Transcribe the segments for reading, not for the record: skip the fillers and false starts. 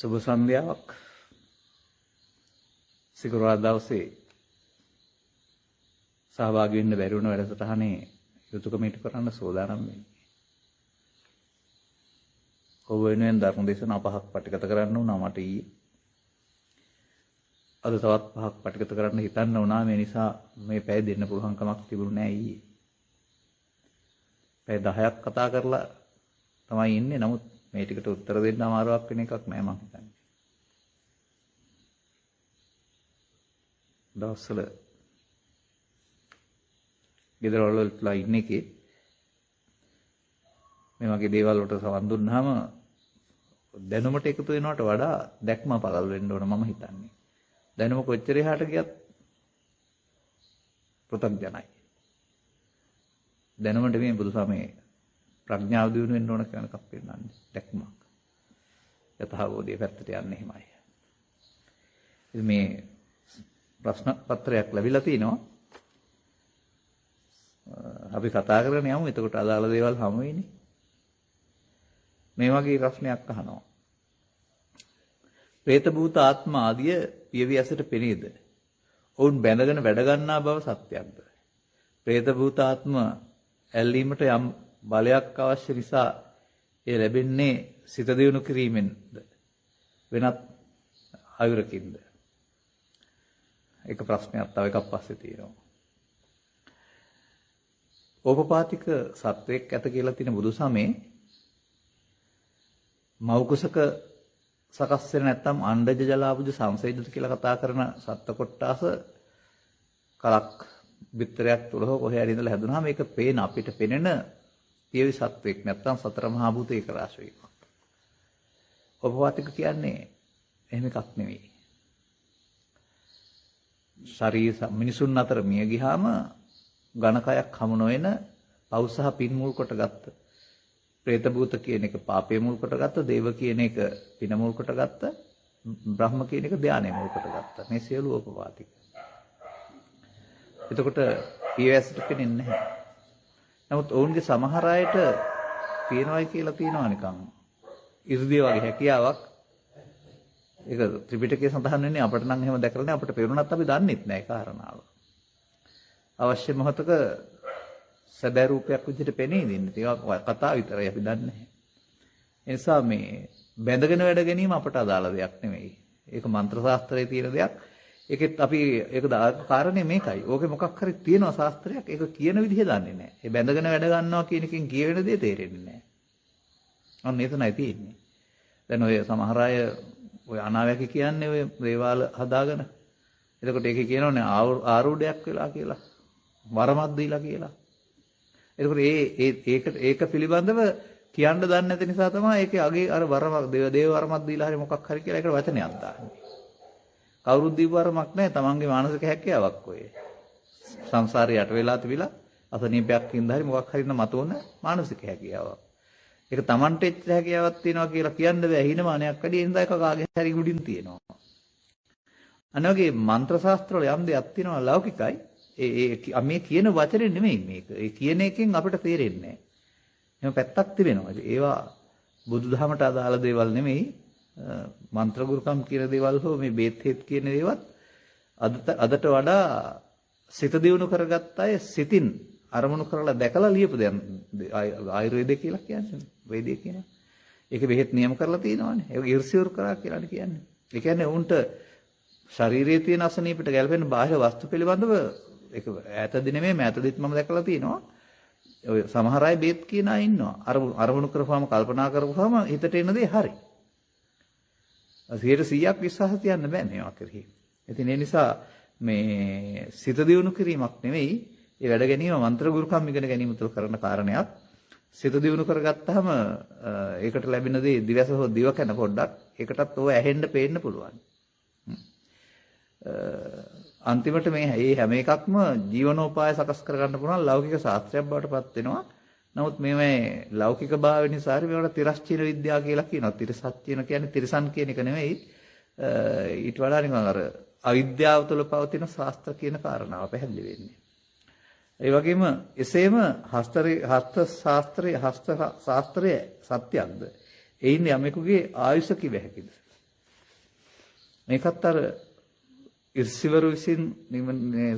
සුබ සන්ධ්‍යාවක් සිකුරාදා දවසේ සහභාගී වෙන්න බැරි වුණ වැඩසටහනේ යුතුයකම ඉටු කරන්න සෝදානම් වෙන්නේ. ඔබ වෙනුවෙන් ධර්ම දේශනා 5ක් පටිගත කරන්න වුණා මට ඊයේ. අද තවත් 5ක් පටිගත කරන්න හිතන්න වුණා. මේ නිසා මේ පැය දෙන්න පුළුවන් කමක් තිබුණේ නැහැ ඊයේ. පැය 10ක් කතා කරලා තමයි ඉන්නේ. නමුත් මේ ටිකට උත්තර දෙන්න අමාරුවක් වෙන එකක් නෑ මං හිතන්නේ. දවස්වල ගෙදර වලලා ඉන්න එකේ මේ වගේ දේවල් වලට සවන් දුන්නාම දැනුමට එකතු වෙනවට වඩා දැක්ම පළල් වෙන්න ඕන මම හිතන්නේ. දැනුම කොච්චර එහාට ගියත් පෘථග්ජනයි. දැනුමට මේ බුදුසමයේ ප්‍රඥාව දිනු වෙන්න ඕන කියන එකක් පෙන්නන්නේ දැක්මක්. යථාබෝධිය පැත්තට යන්නේ එහෙමයි. ඉතින් මේ ප්‍රශ්න පත්‍රයක් ලැබිලා තිනවා. අපි කතා කරගෙන යමු. එතකොට අදාළ දේවල් හමු වෙන්නේ. මේ වගේ ප්‍රශ්නයක් අහනවා. പ്രേත භූත ආත්ම ආදිය පියවි ඇසට පෙනේද? ඔවුන් බැඳගෙන වැඩ ගන්නා බව සත්‍යක්ද? പ്രേත භූත ආත්ම ඇල්ලීමට යම් බලයක් අවශ්‍ය නිසා ඒ ලැබෙන්නේ සිත දියුණු කිරීමෙන්ද වෙනත් ආයුරකින්ද? එක ප්‍රශ්නයක් තව එකක් පස්සේ තියෙනවා. ඕපපාතික සත්වයක් ඇත කියලා තියෙන බුදුසමේ මෞකුසක සකස් වෙන නැත්නම් අණ්ඩජ ජලාබුජ සංසේදිත කියලා කතා කරන සත්ත්ව කොට්ටාස කලක් බිත්තරයක් තුල හෝ කොහේ හරි ඉඳලා හැදුනහම මේක පේන අපිට පෙනෙන පියවි සත්වෙක් නැත්නම් සතර මහා භූත ඒක රාශ වීමක්. ඕපපාතික කියන්නේ එහෙම එකක් නෙවෙයි. ශරීර මිනිසුන් අතර මිය ගියාම ඝනකයක් හමු නොවන පව් සහ පින් මුල් කොටගත්ත പ്രേත භූත කියන එක පාපේ මුල් කොටගත්ත, දේව කියන එක පින මුල් කොටගත්ත, බ්‍රහ්ම කියන එක ධානය මුල් කොටගත්ත. මේ සියලු ඕපපාතික. එතකොට පියවැසට පෙනෙන්නේ නැහැ. නමුත් ඔවුන්ගේ සමහර අයට තියනවායි කියලා තියනවා නිකන් ඉර්ධිය වගේ හැකියාවක්. ඒක ත්‍රිපිටකයේ සඳහන් වෙන්නේ අපිට නම් එහෙම දැකලා නැහැ. අපිට පෙරුණත් අපි දන්නෙත් නැහැ කාරණාව. අවශ්‍ය මොහොතක සැබෑ රූපයක් විදිහට පෙනී දෙන්නේ. ඒක කතා විතරයි අපි දන්නේ නැහැ. ඒ නිසා මේ බැඳගෙන වැඩ ගැනීම අපට අදාළ දෙයක් නෙමෙයි. ඒක මන්ත්‍ර ශාස්ත්‍රයේ තියෙන දෙයක්. ඒකෙත් අපි ඒක කාරණේ මේකයි. ඕකේ මොකක් හරි තියෙනවා ශාස්ත්‍රයක්. ඒක කියන විදිහ දන්නේ නැහැ. ඒ බැඳගෙන වැඩ ගන්නවා කියන එකෙන් කියවෙන දේ තේරෙන්නේ නැහැ. අන්න එතනයි තියෙන්නේ. දැන් ඔය සමහර අය ඔය අනාවැකි කියන්නේ ඔය දේවාල හදාගෙන. එතකොට ඒකේ කියනෝනේ ආරූඪයක් වෙලා කියලා. වරමක් දීලා කියලා. එතකොට ඒක පිළිබඳව කියන්න දන්නේ නැති නිසා තමයි ඒකේ අගේ අර වරමක් දේව වරමක් දීලා හරි මොකක් හරි කියලා ඒකට වචනයක් දාන්නේ. කවුරුත් දීපු වරමක් නැහැ. තමන්ගේ මානසික හැකියාවක් ඔය. සංසාරේ යට වෙලා තිබිලා අසනීපයක් හින්දා හරි මොකක් හරි මතුවන මානසික හැකියාවක්. ඒක තමන්ට එච්ච හැකියාවක් තියෙනවා කියලා කියන්න බෑ. හිණමානයක් වැඩි හින්දා එක කාගේ හරි උඩින් තියෙනවා. අනවගේ මන්ත්‍ර ශාස්ත්‍ර වල යම් දෙයක් තියෙනවා ලෞකිකයි. මේ කියන වචනේ නෙමෙයි මේක. ඒ කියන එකෙන් අපිට තේරෙන්නේ නැහැ. එහෙම පැත්තක් තිබෙනවා. ඒවා බුදුදහමට අදාළ දේවල් නෙමෙයි. මන්ත්‍ර ගුරුකම් කියන දේවල් හෝ මේ බේත් හේත් කියන දේවත් අදට වඩා සිත දියුණු කරගත්ත අය සිතින් අරමුණු කරලා දැකලා ලියපු දැන් ආයුර්වේදය කියලා කියන්නේ. වෛද්‍ය කියනවා. ඒක බෙහෙත් නියම කරලා තියෙනවානේ. ඒක ඉර්සියුරු කරා කියලානේ කියන්නේ. ඒ කියන්නේ උන්ට ශරීරයේ තියෙන අසනීපිට ගැලපෙන බාහිර වස්තු පිළිබඳව ඒක ඈතදී නෙමෙයි මෑතදීත් මම දැකලා තියෙනවා. ඔය සමහර අය බේත් කියන අය ඉන්නවා. අරමුණු කරපුවාම කල්පනා කරපුවාම හිතට එන දේ හරි. 100%ක් විශ්වාස තියන්න බෑ මේවා කෙරෙහි. ඉතින් ඒ නිසා මේ සිත දියුණු කිරීමක් නෙමෙයි ඒ වැඩ ගැනීම මන්ත්‍ර ගුරුකම් ඉගෙන ගැනීම තුළ කරන කාරණයක්. සිත දියුණු කරගත්තාම ඒකට ලැබෙන දේ දිවස හෝ දිව කන පොඩ්ඩක් ඒකටත් ඕව ඇහෙන්න පේන්න පුළුවන්. අන්තිමට මේ හැම එකක්ම ජීවනෝපාය සකස් කරගන්න පුළුවන් ලෞකික ශාස්ත්‍රයක් බවට පත් වෙනවා. නමුත් මේ ලෞකික භාවය නිසා මේවට තිරස්චීන විද්‍යාව කියලා කියනවා. තිරසත්චීන කියන්නේ තිරසන් කියන එක නෙමෙයි. ඊට වඩා නිකන් අර අවිද්‍යාව තුළ පවතින ශාස්ත්‍ර කියන කාරණාව පැහැදිලි වෙන්නේ. ඒ වගේම එසේම හස්ත ශාස්ත්‍රයේ සත්‍යක්ද? එයින් යමෙකුගේ ආයුෂ කිව හැකිද? මේකත් අර ඉර්සිවරු විසින්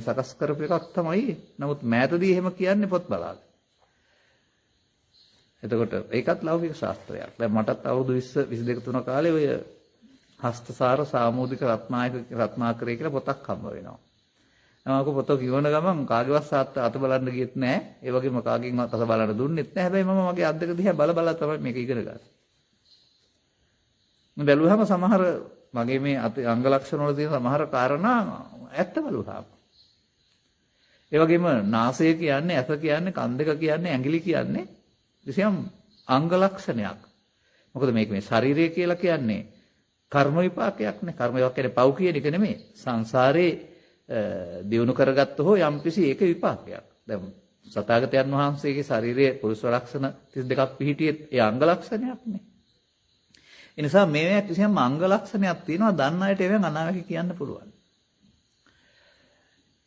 සකස් කරපු එකක් තමයි. නමුත් මෑතදී එහෙම කියන්නේ පොත් බලාගෙන. එතකොට ඒකත් ලෞකික ශාස්ත්‍රයක්. දැන් මටත් අවුරුදු 20 22 3 කාලේ ඔය හස්තසාර සාමූදික රත්නාකරය කියලා පොතක් හම්බ වෙනවා. මම පොත කියවන ගමන් කාගේවත් අත බලන්න ගියෙත් නැහැ. ඒ වගේම කාගෙන්වත් අත බලන්න දුන්නෙත් නැහැ. හැබැයි මම මගේ අත් දෙක දිහා බල බල තමයි මේක ඉගෙන ගන්නේ. මම බැලුවහම සමහර මගේ මේ අංග ලක්ෂණ වල තියෙන සමහර කාරණා ඇත්ත බලුවාම. ඒ වගේම නාසය කියන්නේ, ඇස කියන්නේ, කන් දෙක කියන්නේ, ඇඟිලි කියන්නේ කිසියම් අංග ලක්ෂණයක්. මොකද මේක මේ ශරීරය කියලා කියන්නේ කර්ම විපාකයක් නේ. කර්ම විපාක කියන්නේ පව් කියන එක නෙමෙයි. සංසාරේ දියුණු කරගත්ත හෝ යම්කිසි ඒක විපාකයක්. දැන් සතාගතයන් වහන්සේගේ ශරීරයේ පුරුෂ ලක්ෂණ 32ක් පිහිටියෙත් ඒ අංග ලක්ෂණයක් නේ. ඒ නිසා මේවා කිසියම් අංග ලක්ෂණයක් තියෙනවා. දන්න අයට ඒවෙන් අනාවැකි කියන්න පුළුවන්.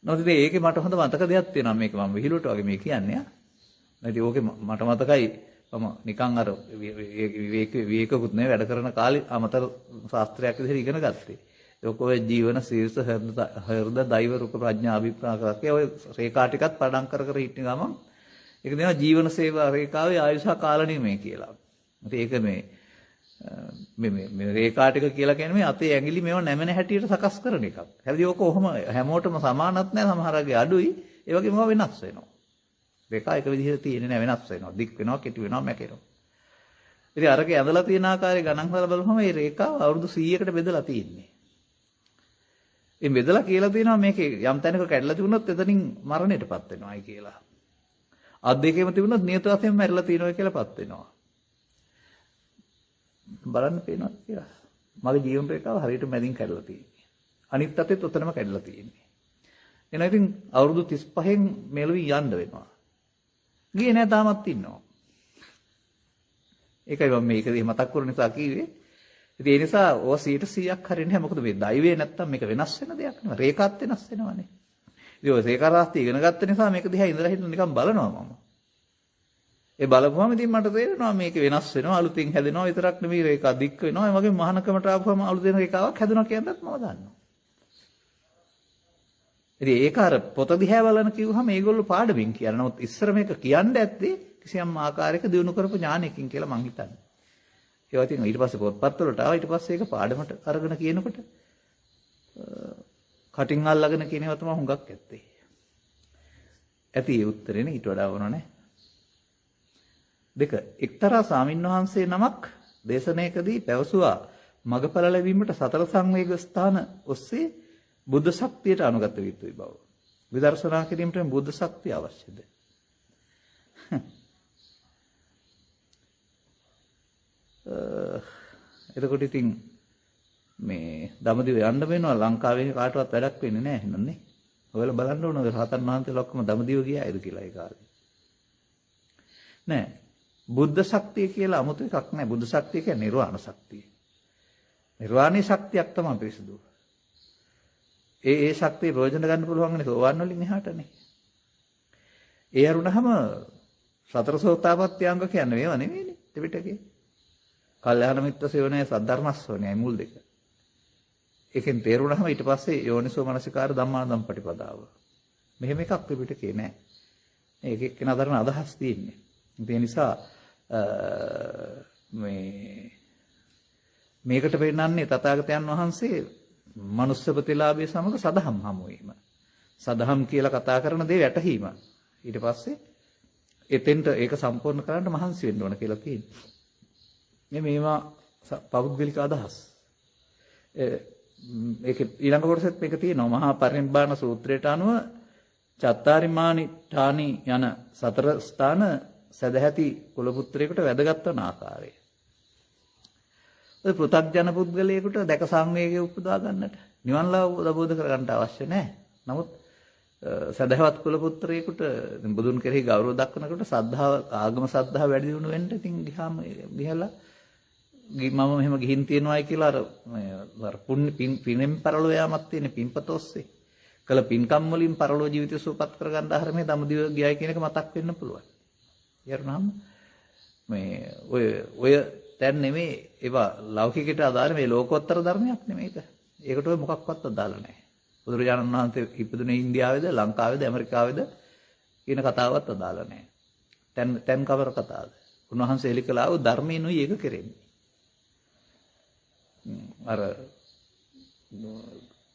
නොතිද ඒකේ මට හොඳ මතක දෙයක් තියෙනවා. මේක මම විහිළුවට වගේ මේ කියන්නේ. නැති ඕකේ මට මතකයි මම නිකන් අර විවේකකුත් නෙවෙයි වැඩ කරන කාලේ අමතර ශාස්ත්‍රයක් විදිහට ඉගෙන ගත්තේ. ඒක ඔය ජීවන ශීර්ෂ හෘද දෛව රුක ප්‍රඥා අභිප්‍රායක ඔය රේඛා ටිකත් පඩම් කර කර හිටින ගමන් ඒක දෙනවා ජීවන සේවා රේඛාවේ ආයුෂ කාල නිමේ කියලා. ඒක මේ රේඛා ටික කියලා කියන්නේ මේ අතේ ඇඟිලි මේව නැමෙන හැටියට සකස් කරන එකක්. හැබැයි ඕක ඔහොම හැමෝටම සමානත් නැහැ. සමහරගේ අඩුයි. ඒ වගේම වෙනස් වෙනවා. රේඛා එක විදිහට තියෙන්නේ නැහැ, වෙනස් වෙනවා. දික් වෙනවා, කෙටි වෙනවා, මැකෙනවා. ඉතින් අරගේ ඇඳලා තියෙන ආකාරය ගණන් කරලා බලුවම මේ රේඛාව අවුරුදු 100කට බෙදලා තියෙන්නේ. මේ බෙදලා කියලා තියෙනවා මේකේ යම් තැනක කැඩලා තිබුණොත් එතනින් මරණයටපත් වෙනවායි කියලා. අත් දෙකේම තිබුණොත් නියත වශයෙන්ම මැරිලා තියෙනවා කියලාපත් වෙනවා. බලන්න පේනවා කියලා. මගේ ජීවන රේඛාව හරියට මැදින් කැඩලා තියෙන්නේ. අනිත් අතෙත් උතනම කැඩලා තියෙන්නේ. එහෙනම් ඉතින් අවුරුදු 35න් මෙලොවින් යන්න වෙනවා. ගියේ නෑ තාමත් ඉන්නවා. ඒකයි මම මේකදී මතක් කරු නිසා කිව්වේ. ඉතින් ඒ නිසා ඕවා 100%ක් හරියන්නේ නැහැ. මොකද මේ දෛවය නැත්තම් මේක වෙනස් වෙන දෙයක් නෙවෙයි. රේඛාත් වෙනස් වෙනවානේ. ඉතින් ඔය රේඛා රාශිය ඉගෙන ගත්ත නිසා මේක දිහා ඉඳලා හිටලා නිකන් බලනවා මම. ඒ බලපුවම ඉතින් මට තේරෙනවා මේක වෙනස් වෙනවා, අලුතින් හැදෙනවා විතරක් නෙවෙයි රේඛා දික් වෙනවා. ඒ වගේම මහානකමට ආපුවම අලුතෙන් රේඛාවක් හැදෙනවා කියනත් මම දන්නවා. ඉතින් ඒක අර පොත දිහා බලන කිව්වහම මේගොල්ලෝ පාඩමින් කියන. නමුත් ඉස්සර මේක කියන්න ඇත්තේ කිසියම් ආකාරයක දිනු කරපු ඥානයකින් කියලා මං හිතන්නේ. ඒවා ඉතින් ඊට පස්සේ පොත්පත් වලට ආවා. ඊට පස්සේ ඒක පාඩමට අරගෙන කියනකොට කටින් අල්ලගෙන කියන ඒවා තමයි හුඟක් ඇත්තේ. ඇති ඒ උත්තරේනේ ඊට වඩා වුණා නේ. දෙක එක්තරා ස්වාමින්වහන්සේ නමක් දේශනාවකදී පැවසුවා මගපල ලැබීමට සතර සංවේග ස්ථාන ඔස්සේ බුද්ධ ශක්තියට අනුගත යුතුයි බව. විදර්ශනා කිරීමට බුද්ධ ශක්තිය අවශ්‍යද? එතකොට ඉතින් මේ දඹදිව යන්න වෙනවා ලංකාවේ කාටවත් වැඩක් වෙන්නේ නැහැ එහෙනම් නේ. ඔයාලා බලන්න ඕන රහතන් වහන්සේලා ඔක්කොම දඹදිව ගියායිද කියලා ඒ කාලේ. නෑ. බුද්ධ ශක්තිය කියලා 아무ත එකක් නෑ. බුද්ධ ශක්තිය කියන්නේ නිර්වාණ ශක්තිය. නිර්වාණී ශක්තියක් තමයි පිරිසුදු. ඒ ශක්තිය ප්‍රයෝජන ගන්න පුළුවන්න්නේ සෝවාන් වලින් එහාටනේ. ඒ අරුණහම සතර සෝතාපට්ටි අංග කියන්නේ මේවා නෙවෙයිනේ ත්‍රිපිටකේ. කල්යාණ මිත්‍ර සේවනයේ සද්ධර්මස්සෝනයයි මුල් දෙක. ඒකෙන් තේරුණාම ඊට පස්සේ යෝනිසෝ මනසිකාර ධම්මානදම් පටිපදාව. මෙහෙම එකක් ත්‍රිපිටකේ නෑ. මේක එක්කෙනා දරන අදහස් තියෙන්නේ. ඒ නිසා මේකට පෙන්නන්නේ තථාගතයන් වහන්සේ මනුස්ස ප්‍රතිලාභයේ සමග සදහම් හමු වීම. සදහම් කියලා කතා කරන දේ වැටහීම. ඊට පස්සේ එතෙන්ට ඒක සම්පූර්ණ කරන්න මහන්සි වෙන්න ඕන කියලා තියෙනවා. මේවා පෞද්ගලික අදහස්. ඒක ඊළඟ කොටසෙත් මේක තියෙනවා. මහා පරිනිබ්බාන සූත්‍රයට අනුව චත්තාරිමානි ඨානි යන සතර ස්ථාන සදැහැති කුල පුත්‍රයෙකුට වැදගත් වන ආකාරය. ඔය පෘථග්ජන පුද්ගලයෙකුට දැක සංවේගය උපදවා ගන්නට නිවන් අවබෝධ කර ගන්නට අවශ්‍ය නැහැ. නමුත් සදහවත් කුල පුත්‍රයෙකුට බුදුන් කෙරෙහි ගෞරව දක්වනකොට සද්ධාව ආගම සද්ධාව වැඩි දියුණු වෙන්න ඉතින් ගිහලා මම මෙහෙම ගිහින් තියනවායි කියලා අර පුණ්‍ය පිනෙන් පරලෝ යාමක් තියෙන පින්පත ඔස්සේ කළ පින්කම් වලින් පරලෝ ජීවිතය සුවපත් කර ගන්න ධර්මයේ දඹදිව ගියයි කියන එක මතක් වෙන්න පුළුවන්. ඊයරනම් ඔය දැන් නෙමෙයි ඒවා ලෞකිකයට අදාළ මේ ලෝකෝත්තර ධර්මයක් නෙමෙයි ඒක. ඒකට ඔය මොකක්වත් අදාළ නැහැ. බුදුරජාණන් වහන්සේ ඉපදුනේ ඉන්දියාවේද ලංකාවේද ඇමරිකාවේද කියන කතාවත් අදාළ නැහැ. තැන් කවර කතාවද? උන්වහන්සේ එලි කළා වූ ධර්මයෙන්ුයි ඒක කෙරෙන්නේ. අර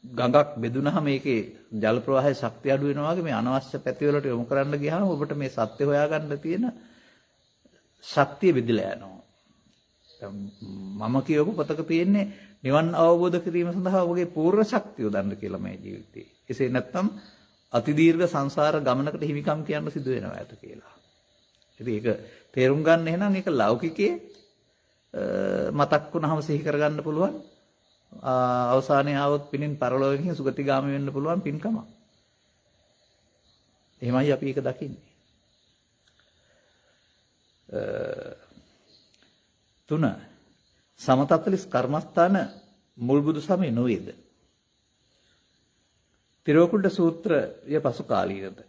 ගඟක් බෙදුනහම ඒකේ ජල ප්‍රවාහයේ ශක්තිය අඩු වෙනවා වගේ මේ අනවශ්‍ය පැතිවලට යොමු කරන්න ගියාම ඔබට මේ සත්‍ය හොයාගන්න තියෙන ශක්තිය බෙදලා යනවා. මම කියවපු පොතක තියෙන්නේ නිවන් අවබෝධ කිරීම සඳහා ඔබගේ පූර්ව ශක්තිය උදන්න කියලා මේ ජීවිතේ. එසේ නැත්නම් අතිදීර්ඝ සංසාර ගමනකට හිමිකම් කියන්න සිදු වෙනවා ඇත කියලා. ඉතින් ඒක තේරුම් ගන්න එහෙනම් ඒක ලෞකිකයේ මතක් වුණාම සිහි කරගන්න පුළුවන්. අවසානයේ ආවොත් පිනින් පරලෝකයෙන් සුගතිගාමී වෙන්න පුළුවන් පින්කම. එහෙමයි අපි ඒක දකින්නේ. 3 සමතත්ලිස් කර්මස්ථාන මුල් බුදු සමය නොවේද? තිරෝකුඩ සූත්‍රය පසු කාලීනද?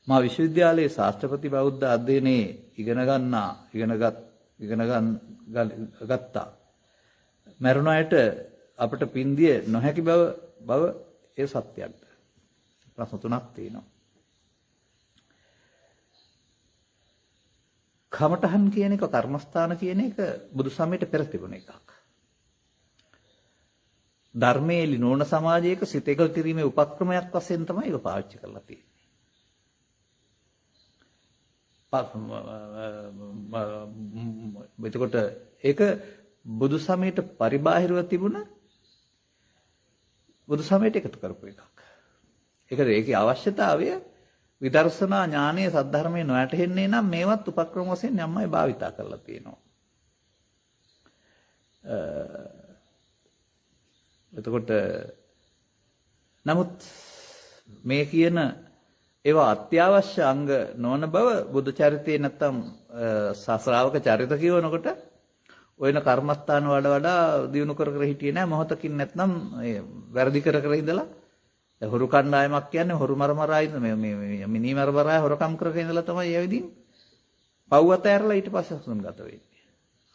මා විශ්වවිද්‍යාලයේ ශාස්ත්‍රපති බෞද්ධ අධ්‍යයනයේ ඉගෙන ගත්තා. මරුණ අයට අපට පින්දිය නොහැකි බව ඒ සත්‍යයක්ද? ප්‍රශ්න 3ක් තියෙනවා. කමඨහන් කියන එක කර්මස්ථාන කියන එක බුදු සමයට පෙර තිබුණ එකක්. ධර්මයේ ලිනෝන සමාජයක සිත එකල කිරීමේ උපක්‍රමයක් වශයෙන් තමයි ඒක පාවිච්චි කරලා තියෙන්නේ. එතකොට ඒක බුදු සමයට පරිබාහිරව තිබුණ බුදු සමයට එකතු කරපු එකක්. ඒකේ අවශ්‍යතාවය විදර්ශනා ඥානයේ සද්ධර්මයේ නොයැටෙන්නේ නම් මේවත් උපක්‍රම වශයෙන් යම්මයි භාවිතා කරලා තියෙනවා. එතකොට නමුත් මේ කියන ඒවා අත්‍යවශ්‍ය අංග නොවන බව බුදු චරිතයේ නැත්තම් ශ්‍රාවක චරිත කියවනකොට ඔයන කර්මස්ථාන වඩා දියුණු කර හිටියේ නැහැ. මොහොතකින් නැත්නම් වැරදි කර ඉඳලා හොරු කණ්ඩායමක් කියන්නේ හොරු මරමරා ඉන්න මේ මිනි මරමරා හොරකම් කරගෙන ඉඳලා තමයි ඇවිදින් පව් අතහැරලා ඊට පස්සේ හසුන්ගත වෙන්නේ.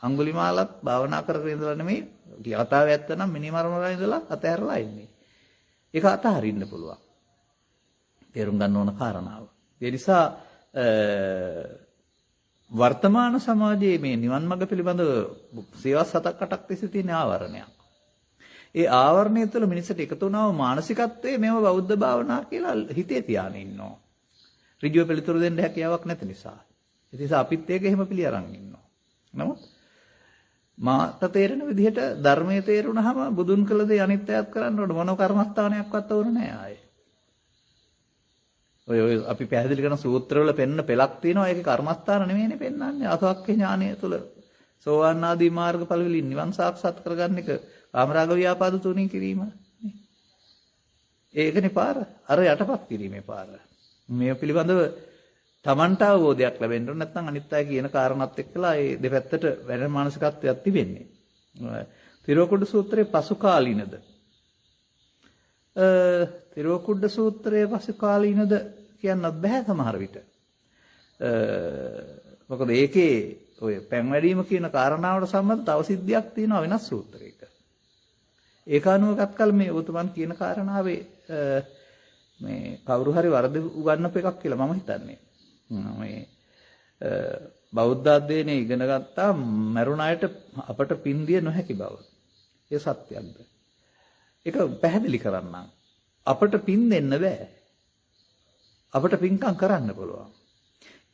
අඟුලිමාලත් භාවනා කරගෙන ඉඳලා නෙමෙයි කතාව ඇත්ත නම් මිනි මරමරා ඉඳලා අතහැරලා ඉන්නේ. ඒක අතහරින්න පුළුවන්. තේරුම් ගන්න ඕන කාරණාව. ඒ නිසා වර්තමාන සමාජයේ මේ නිවන් මඟ පිළිබඳව සියවස් 7ක් 8ක් තිස්සේ තියෙන ආවරණයක්. ඒ ආවරණය තුළ මිනිසට එකතු වුණාම මානසිකත්වයේ මේව බෞද්ධ භාවනා කියලා හිතේ තියාගෙන ඉන්නවා. ඍජුව පිළිතුරු දෙන්න හැකියාවක් නැති නිසා. ඒ නිසා අපිත් ඒක එහෙම පිළි අරන් ඉන්නවා. නමුත් මාත තේරෙන විදිහට ධර්මයේ තේරුණාම බුදුන් කළ දේ අනිත්‍යයත් කරන්න ඕන මොන කර්මස්ථානයක්වත් ඕන නෑ ආයේ. ඔය අපි පැහැදිලි කරන සූත්‍රවල පෙන්න පෙළක් තියෙනවා. ඒකේ කර්මස්ථාන නෙමෙයිනේ පෙන්වන්නේ. අසවක්ඛේ ඥානය තුළ සෝවාන් ආදී මාර්ගඵල වලින් නිවන් සාක්ෂාත් කරගන්න එක කාමරාග ව්‍යාපාද තුනී කිරීම. ඒකනේ පාර. අර යටපත් කිරීමේ පාර. මේ පිළිබඳව Tamanට අවබෝධයක් ලැබෙන්න ඕන. නැත්නම් අනිත් අය කියන කාරණාත් එක්කලා ඒ දෙපැත්තට වැඩ මානසිකත්වයක් තිබෙන්නේ. තිරෝකුඩ සූත්‍රයේ පසු කාලීනද? තිරෝකුඩ සූත්‍රයේ පසු කාලීනද කියන්නත් බෑ සමහර විට. මොකද ඒකේ ඔය පැන් වැඩිම කියන කාරණාවට සම්බන්ධ තව සිද්ධියක් තියෙනවා වෙනස් සූත්‍රයක. ඒක අනුව ගත්කල් මේ උතුමන් කියන කාරණාවේ මේ කවුරු හරි වරද උගන්නපු එකක් කියලා මම හිතන්නේ. මේ බෞද්ධ අධ්‍යයනයේ ඉගෙන ගත්තා මරුණ අයට අපට පින්දිය නොහැකි බව. ඒ සත්‍යයක්ද? ඒක පැහැදිලි කරන්නම්. අපට පින් දෙන්න බෑ. අපට පින්කම් කරන්න පුළුවන්.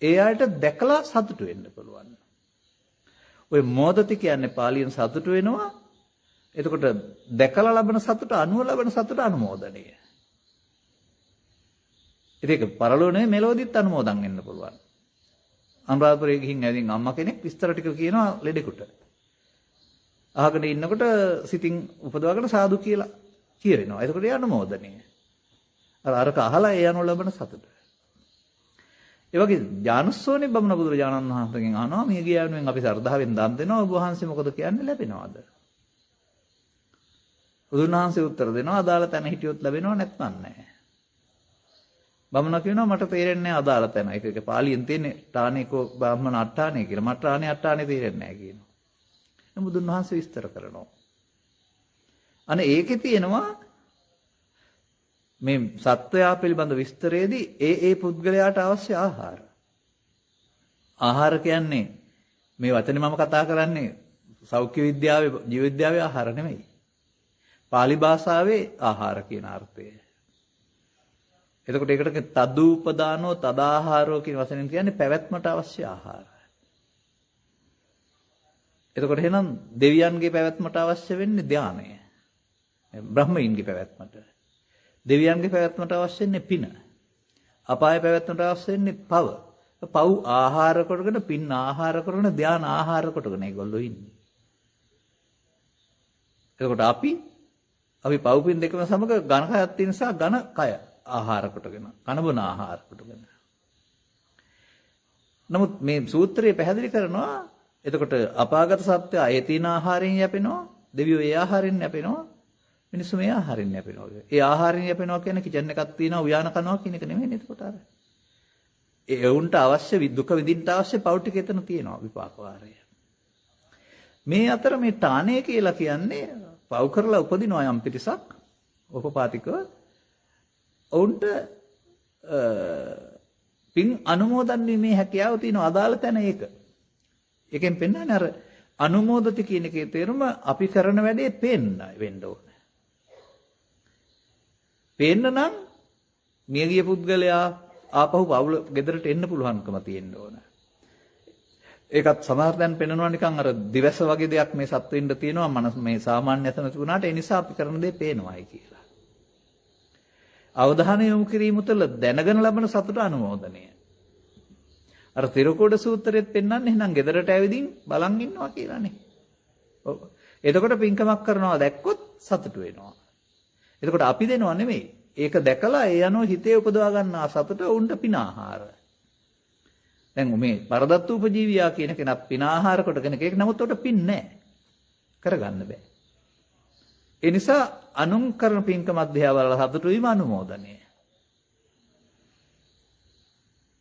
ඒ අයට දැකලා සතුටු වෙන්න පුළුවන්. ඔය මෝදති කියන්නේ පාලියෙන් සතුටු වෙනවා. එතකොට දැකලා ලබන සතුට අනුව ලබන සතුට අනුමෝදනය. ඒක පරලෝනේ මෙලෝදිත් අනුමෝදන් වෙන්න පුළුවන්. අනුරාධපුරයේ ගිහින් ඇවිදින් අම්මා කෙනෙක් විස්තර ටික කියනවා ලෙඩෙකුට. අහගෙන ඉන්නකොට සිතින් උපදවාගෙන සාදු කියලා කියවෙනවා. එතකොට ඒ අනුමෝදනය. අරක අහලා ඒ අනුව ලබන සතුට. ඒ වගේ ඥානසෝනේ බමුණ බුදුරජාණන් වහන්සේගෙන් අහනවා මේ ගියානුවෙන් අපි ශ්‍රද්ධාවෙන් දන් දෙනවා ඔබ වහන්සේ මොකද කියන්නේ ලැබෙනවද? බුදුන් වහන්සේ උත්තර දෙනවා අදාළ තැන හිටියොත් ලැබෙනව නැත්නම් නැහැ. බමුණ කියනවා මට තේරෙන්නේ නැහැ අදාළ තැන. ඒක පාලියෙන් තියෙන්නේ ඨානේකෝ බ්‍රාහ්මණ අට්ඨානේ කියලා. මට අට්ඨානේ තේරෙන්නේ නැහැ කියනවා. බුදුන් වහන්සේ විස්තර කරනවා. අනේ ඒකේ තියෙනවා මේ සත්වයා පිළිබඳ විස්තරයේදී ඒ පුද්ගලයාට අවශ්‍ය ආහාර. ආහාර කියන්නේ මේ වචනේ මම කතා කරන්නේ සෞඛ්‍ය විද්‍යාවේ ජීව විද්‍යාවේ ආහාර නෙමෙයි. පාලි භාෂාවේ ආහාර කියන අර්ථය. එතකොට ඒකට තදූපදානෝ තදාහාරෝ කියන වචනෙන් කියන්නේ පැවැත්මට අවශ්‍ය ආහාර. එතකොට එහෙනම් දෙවියන්ගේ පැවැත්මට අවශ්‍ය වෙන්නේ ධානය. බ්‍රහ්මයින්ගේ පැවැත්මට. දෙවියන්ගේ පැවැත්මට අවශ්‍ය වෙන්නේ පින. අපාය පැවැත්මට අවශ්‍ය වෙන්නේ පව. පව් ආහාර කොටගෙන පින් ආහාර කරගෙන ධාන ආහාර කොටගෙන ඒගොල්ලෝ ඉන්නේ. එතකොට අපි පව් පින් දෙකම සමග ඝන කයක් තියෙන නිසා ඝන කය ආහාර කොටගෙන කන බොන ආහාර කොටගෙන. නමුත් මේ සූත්‍රය පැහැදිලි කරනවා එතකොට අපාගත සත්‍ය ඒ තියෙන ආහාරයෙන් යැපෙනවා දෙවියෝ ඒ ආහාරයෙන් යැපෙනවා මිනිස්සු මේ ආහාරයෙන් යැපෙනවා. ඒ ආහාරයෙන් යැපෙනවා කියන්නේ කිචන් එකක් තියෙනවා උයාන කනවා කියන එක නෙමෙයි නේද කොට අර. ඒ උන්ට අවශ්‍ය දුක විඳින්න අවශ්‍ය පව් ටික එතන තියෙනවා විපාක වාරය. මේ අතර මේ ඨාණය කියලා කියන්නේ පව් කරලා උපදිනවා යම් පිටසක් උපපාතිකව ඔවුන්ට පින් අනුමෝදන් වීමේ හැකියාව තියෙන අදාළ තැන ඒක. ඒකෙන් පෙන්නන්නේ අර අනුමෝදති කියන එකේ තේරුම අපි කරන වැඩේ පේන්න වෙන්න ඕනේ. පේන්න නම් මියගිය පුද්ගලයා ආපහු පවුල ගෙදරට එන්න පුළුවන්කම තියෙන්න ඕන. ඒකත් සමහර දැන් පෙන්නනවා නිකන් අර දිවස වගේ දෙයක් මේ සත්වෙින්ද තියෙනවා මනස මේ සාමාන්‍ය අතන තිබුණාට ඒ නිසා අපි කරන දේ පේනවායි කියලා. අවධානය යොමු කිරීම තුළ දැනගෙන ලබන සතුට අනුමෝදනය. අර තිරකෝඩ සූත්‍රයේත් පෙන්වන්නේ එහෙනම් ගෙදරට ඇවිදින් බලන් ඉන්නවා කියලානේ. ඔව්. එතකොට පින්කමක් කරනවා දැක්කොත් සතුට වෙනවා. එතකොට අපි දෙනව නෙමෙයි. ඒක දැකලා ඒ අනුව හිතේ උපදවා ගන්නා සතුට උන්ට පින ආහාර. දැන් මේ පරදත්ත උපජීවියා කියන කෙනත් පින ආහාර කොටගෙන ඒක නමුත් උට පින් නැහැ. කරගන්න බෑ. ඒ නිසා අනුන් කරන පින්කම අධ්‍යාවල සතුටු වීම අනුමෝදනය.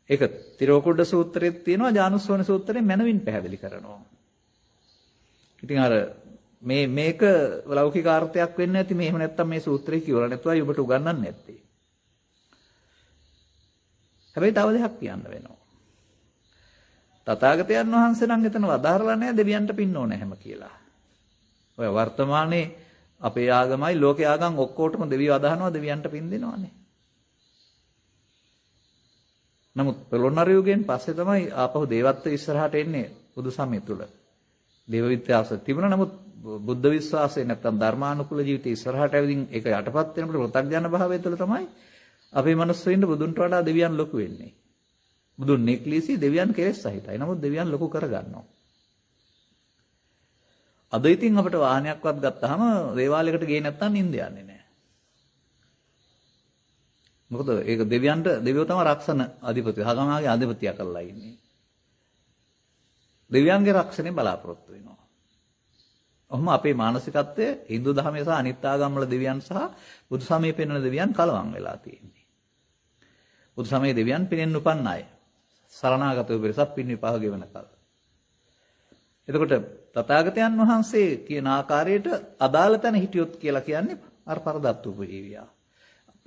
ඒක තිරෝකුඩ සූත්‍රයේ තියෙනවා ජානුස්සෝන සූත්‍රයෙන් මනවින් පැහැදිලි කරනවා. ඉතින් අර මේක ලෞකික අර්ථයක් වෙන්නේ නැති මේ එහෙම නැත්තම් මේ සූත්‍රය කියවලා නැතුවයි ඔබට උගන්වන්නේ නැත්තේ. හැබැයි තව දෙයක් කියන්න වෙනවා. තථාගතයන් වහන්සේ නම් එතන වදාරලා නැහැ දෙවියන්ට පින්න ඕනේ හැම කියලා. ඔය වර්තමානයේ අපේ ආගමයි ලෝකේ ආගම් ඔක්කොටම දෙවියෝ අදහනවා දෙවියන්ට පින් දෙනවානේ. නමුත් පොළොන්නරු යුගයෙන් පස්සේ තමයි ආපහු දේවත්ව ඉස්සරහට එන්නේ බුදු සමය තුල. දේව විද්‍යාව තිබුණා නමුත් බුද්ධ විශ්වාසය නැත්තම් ධර්මානුකූල ජීවිතය ඉස්සරහට ඇවිදින් ඒක යටපත් වෙනකොට පෘථග්ජන භාවය තුළ තමයි අපේ මනුස්සයින්ට බුදුන්ට වඩා දෙවියන් ලොකු වෙන්නේ. බුදුන් නෙක්ලිසි දෙවියන් කෙලෙස් සහිතයි. නමුත් දෙවියන් ලොකු කරගන්නවා. අද ඉතින් අපිට වාහනයක්වත් ගත්තාම දේවාලයකට ගියේ නැත්තම් නිින්ද යන්නේ නැහැ. මොකද ඒක දෙවියෝ තමයි රක්ෂණ අධිපති. හගමාගේ අධිපතියා කරලා ඉන්නේ. දෙවියන්ගේ රක්ෂණය බලාපොරොත්තු වෙනවා. ඔහොම අපේ මානසිකත්වය Hindu ධර්මයේ සහ අනිත් ආගම්වල දෙවියන් සහ බුදු සමයේ පෙන්වන දෙවියන් කලවම් වෙලා තියෙන්නේ. බුදු සමයේ දෙවියන් පිනෙන් උපන්න අය. සරණාගත වූ පිරිසක් පින් විපාක ගෙවන කල. එතකොට තථාගතයන් වහන්සේ කියන ආකාරයට අදාළ තැන හිටියොත් කියලා කියන්නේ අර පරදත්ත උපජීවියා.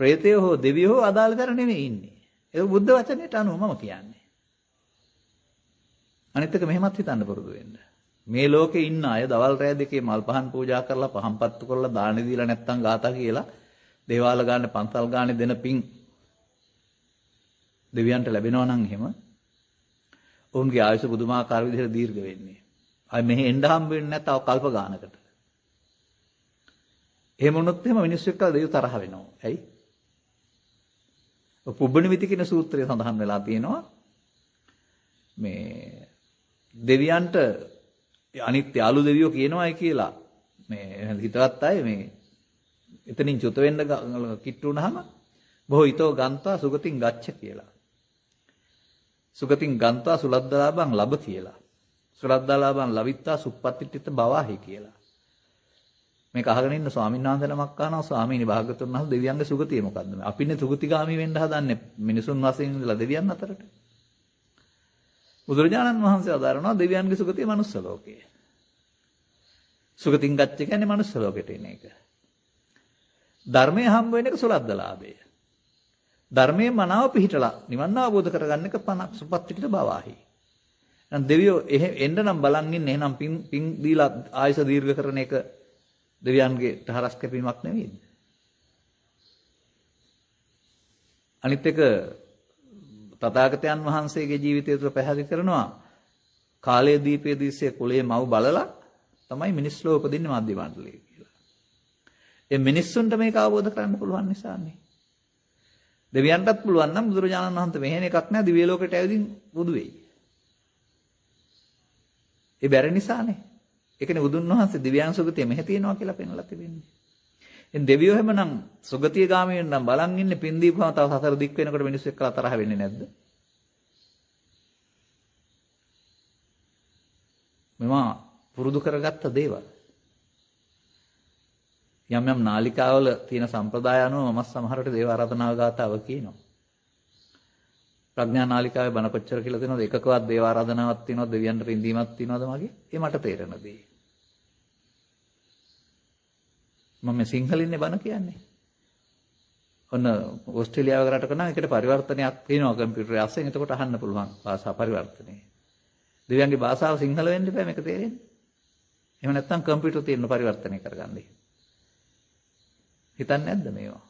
ප්‍රේතය හෝ දෙවියෝ හෝ අදාළ තැන නෙමෙයි ඉන්නේ. ඒක බුද්ධ වචනයට අනුව මම කියන්නේ. අනිත් එක මෙහෙමත් හිතන්න පුරුදු වෙන්න. මේ ලෝකේ ඉන්න අය දවල් රෑ දෙකේ මල් පහන් පූජා කරලා පහන් පත්තු කරලා දාන දීලා නැත්තම් ගාථා කියලා දේවාල ගන්න පන්සල් ගානේ දෙන පින් දෙවියන්ට ලැබෙනවා නම් එහෙම ඔවුන්ගේ ආයුෂ බුදුමාකාර විදිහට දීර්ඝ වෙන්නේ. අය මෙහෙ එන්න හම්බ වෙන්නේ නැත්නම් කල්ප ගානකට. එහෙම වුණොත් එහෙම මිනිස්සු එක්ක දෙවියෝ තරහ වෙනවා. ඇයි? පුබ්බනිවිති කියන සූත්‍රය සඳහන් වෙලා තියෙනවා. මේ දෙවියන්ට අනිත් යාළු දෙවියෝ කියනවායි කියලා මේ හිතවත් අය මේ එතනින් චුත වෙන්න කිට්ටු වුණාම බොහෝ ඊතෝ ගන්තා සුගතින් ගච්ඡ කියලා. සුගතින් ගන්තා සුලද්දාලාභං ලබ කියලා. සුලද්දාලාභං ලවිත්තා සුප්පත්තිත්ත බවාහි කියලා. මේක අහගෙන ඉන්න ස්වාමීන් වහන්සේ නමක් අහනවා ස්වාමීනි භාගතුන් වහන්සේ දෙවියන්ගේ සුගතිය මොකද්ද? අපිනේ සුගතිගාමි වෙන්න හදන්නේ මිනිසුන් වශයෙන් ඉඳලා දෙවියන් අතරට. බුදුරජාණන් වහන්සේ අදාරනවා දෙවියන්ගේ සුගතිය මනුස්ස ලෝකයේ. සුගතින් ගච්ඡ කියන්නේ මනුස්ස ලෝකෙට එන එක. ධර්මයේ හම්බ වෙන එක සුලද්දලාභය. ධර්මයේ මනාව පිහිටලා නිවන් අවබෝධ කරගන්න එක සුපත්තිකිත බවයි. එහෙනම් දෙවියෝ එන්න නම් බලන් ඉන්නේ. එහෙනම් පින් දීලා ආයස දීර්ඝ කරන එක දෙවියන්ගේ හරස් කැපීමක් නෙවෙයිද? අනිත් එක තථාගතයන් වහන්සේගේ ජීවිතය තුළ පැහැදිලි කරනවා කාලයේ දීපයේ දිස්සේ කුලයේ මව් බලලා තමයි මිනිස් ලෝක උපදින්නේ මධ්‍ය මණ්ඩලයේ කියලා. ඒ මිනිස්සුන්ට මේක අවබෝධ කරගන්න පුළුවන් නිසානේ. දෙවියන්ටත් පුළුවන් නම් බුදුරජාණන් වහන්සේ මෙහෙන එකක් නෑ දිව්‍ය ලෝකයට ඇවිදින් බුදු වෙයි. ඒ බැරි නිසානේ. ඒකනේ බුදුන් වහන්සේ දිව්‍යාංග සුගතිය මෙහෙ තියෙනවා කියලා පෙන්වලා තිබෙන්නේ. එන් දෙවියෝ හැමනම් සුගතිය ගාමීන් නම් බලන් ඉන්නේ පින් දීපුවම තව සතර දික් වෙනකොට මිනිස්සු එක්කලා තරහ වෙන්නේ නැද්ද? මේවා පුරුදු කරගත්ත දේවල්. යම් යම් නාලිකාවල තියෙන සම්ප්‍රදාය අනුව මම සමහරට දේව ආරාධනාව ගාතාව කියනවා. ප්‍රඥා නාලිකාවේ බණ කොච්චර කියලා තියෙනවද? එකකවත් දේව ආරාධනාවක් තියෙනවද? දෙවියන්ට රින්දීමක් තියෙනවද මගේ? ඒ මට තේරෙන දේ. මම සිංහලින්නේ බණ කියන්නේ. ඔන්න ඕස්ට්‍රේලියාව වගේ රටක නම් ඒකට පරිවර්තනයක් තියෙනවා කම්පියුටර් ඇස්සෙන්. එතකොට අහන්න පුළුවන් භාෂා පරිවර්තනය. දෙවියන්ගේ භාෂාව සිංහල වෙන්න බෑ මේක තේරෙන්නේ. එහෙම නැත්නම් කම්පියුටර් තියෙන පරිවර්තනය කරගන්න. හිතන්නේ නැද්ද මේවා?